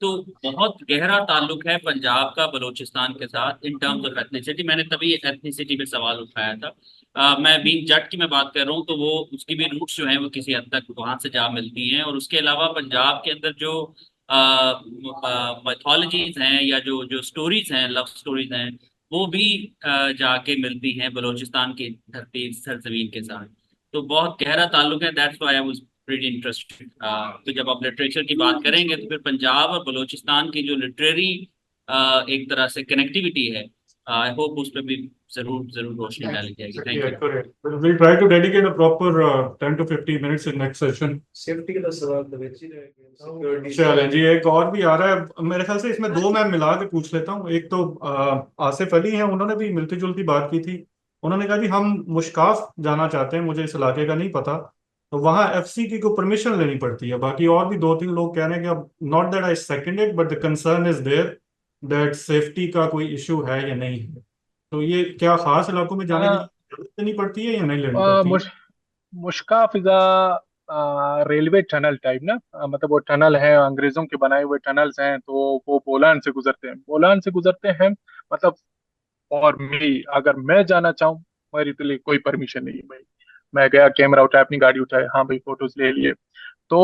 तो बहुत गहरा ताल्लुक है पंजाब का बलूचिस्तान के साथ इन टर्म्स ऑफ एथनिसिटी। मैंने तभी एथनिसिटी पे सवाल उठाया था। मैं बीइंग जट की मैं बात कर रहा हूँ, तो वो उसकी भी रूट्स जो हैं वो किसी हद तक वहाँ से जा मिलती हैं, और उसके अलावा पंजाब के अंदर जो मैथोलॉजीज हैं या जो जो स्टोरीज हैं, लव स्टोरीज हैं, वो भी जाके मिलती हैं बलूचिस्तान की धरती सरजमीन के साथ। तो बहुत गहरा ताल्लुक है, that's why I was pretty interested. तो जब आप लिटरेचर की बात करेंगे तो फिर पंजाब और बलूचिस्तान की जो लिटरेरी एक तरह से कनेक्टिविटी है आई होप उस पर भी जरूर जरूर रोशनी Right. डाली जाएगी। Exactly, thank you. accurate. We'll try to dedicate a proper 10 to 15 minutes in next session. Safety का सवाल तो बच ही रहेगा, सिक्योरिटी चलें जी, एक और भी आ रहा है मेरे ख्याल से, इसमें दो मैं मिला के पूछ लेता हूँ। एक तो आसिफ अली हैं, उन्होंने भी मिलती जुलती बात की थी। उन्होंने कहा जी हम मुश्काफ जाना चाहते हैं, मुझे इस इलाके का नहीं पता, तो वहाँ एफसी की को परमिशन लेनी पड़ती है। बाकी और भी दो तीन लोग कह रहे हैं कि अब not that I second it but the concern is there that safety का कोई इशू है या नहीं है। तो ये क्या खास इलाकों में जाने की जरूरत लेनी पड़ती है या नहीं लेनी पड़ती है? मुश्काफ इज रेलवे टनल टाइप ना, मतलब वो टनल है, अंग्रेजों के बनाए हुए टनल्स हैं, तो वो बोलान से गुजरते हैं, बोलान से गुजरते हैं। मतलब और अगर मैं जाना चाहूँ, मेरे के लिए कोई परमिशन नहीं है भाई। मैं गया, कैमरा उठाया, अपनी गाड़ी उठाए, हाँ भाई फोटोज ले लिए। तो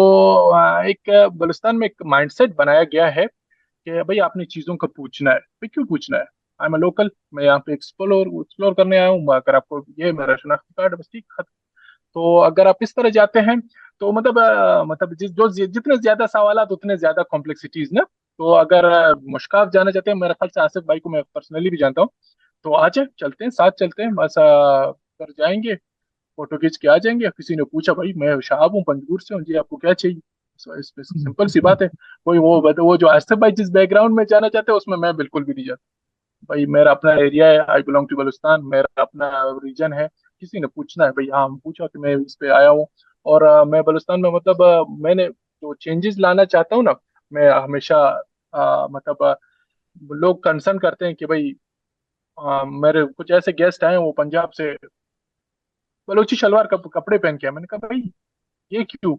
एक बलुस्तान में एक माइंडसेट बनाया गया है कि भाई आपने चीजों का पूछना है। भाई क्यों पूछना है? आई एम लोकल, मैं यहाँ पे एक्सप्लोर एक्सप्लोर करने आया हूँ। अगर आपको ये मेरा शनाख्ती कार्ड है, बस ठीक, खत्म। तो अगर आप इस तरह जाते हैं तो मतलब मतलब जितने ज्यादा सवालात उतने ज्यादा कॉम्प्लेक्सिटीज ना। तो अगर मुश्काफ जाना चाहते हैं, मेरे ख्याल से आसिफ भाई को मैं पर्सनली भी जानता हूँ, तो आ जाए, चलते हैं, साथ चलते हैं, बस कर जाएंगे, फोटो खींच के आ जाएंगे। किसी ने पूछा भाई मैं शाहब हूँ, पंजगुर से हूँ जी, आपको क्या चाहिए? इसमें सिंपल सी बात है। कोई वो जो आसिफ भाई जिस बैकग्राउंड में जाना चाहते हैं उसमें मैं बिल्कुल भी नहीं जाता भाई। मेरा अपना एरिया है, आई बिलोंग टू बलुस्तान, मेरा अपना रीजन है। किसी ने पूछना है भाई, हाँ हम पूछा कि मैं इस पे आया हूँ। और मैं बलुस्तान में मतलब मैंने जो चेंजेस लाना चाहता हूँ ना, मैं हमेशा मतलब लोग कंसर्न करते हैं कि भाई मेरे कुछ ऐसे गेस्ट आए हैं, वो पंजाब से बलूची शलवार कपड़े पहन के आए। मैंने कहा भाई ये क्यों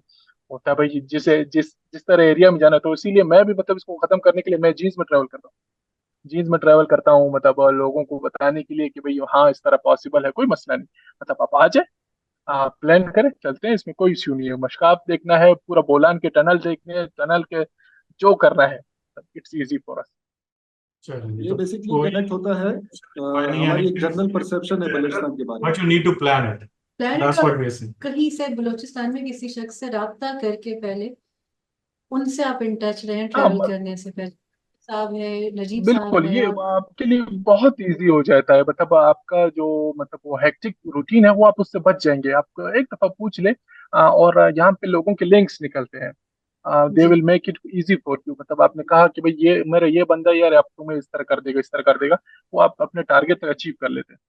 होता है भाई? जिसे जिस तरह एरिया में जाना, तो इसीलिए मैं भी मतलब इसको खत्म करने के लिए मैं जीन्स में ट्रैवल करता हूँ। जीन्स में ट्रैवल करता हूँ, मतलब लोगों को बताने के लिए कि भाई हाँ इस तरह पॉसिबल है, कोई मसला नहीं। मतलब आप आ जाए, आप प्लान करें, चलते हैं, इसमें कोई इश्यू नहीं है। मशकाब देखना है, पूरा बोलान के टनल देखने हैं, टनल के जो करना है, इट्स इजी फॉर अस। चलिए, ये तो बेसिकली कोई कनेक्ट होता है नहीं हमारी एक है, जनरल परसेप्शन है बलूचिस्तान के बारे में। But you need to plan it, plan that's what we are saying. कहीं से बलूचिस्तान में किसी शख्स से राब्ता करके पहले उनसे आप इन टच रहें ट्रैवल हाँ करने से पहले। साहब है, नजीब साहब बिल्कुल, है, ये आप आपके लिए बहुत इजी हो जाता है। मतलब आपका जो मतलब वो हेक्टिक रूटीन है वो आप उससे बच जाएंगे। आप एक दफा पूछ ले, और यहाँ पे लोगों के लिंक्स निकलते हैं, दे जी will make it easy for you. मतलब आपने कहा कि भाई ये मेरा ये बंदा यार आप तुम्हें इस तरह कर देगा, इस तरह कर देगा, वो आप अपने टारगेट तक अचीव कर लेते हैं।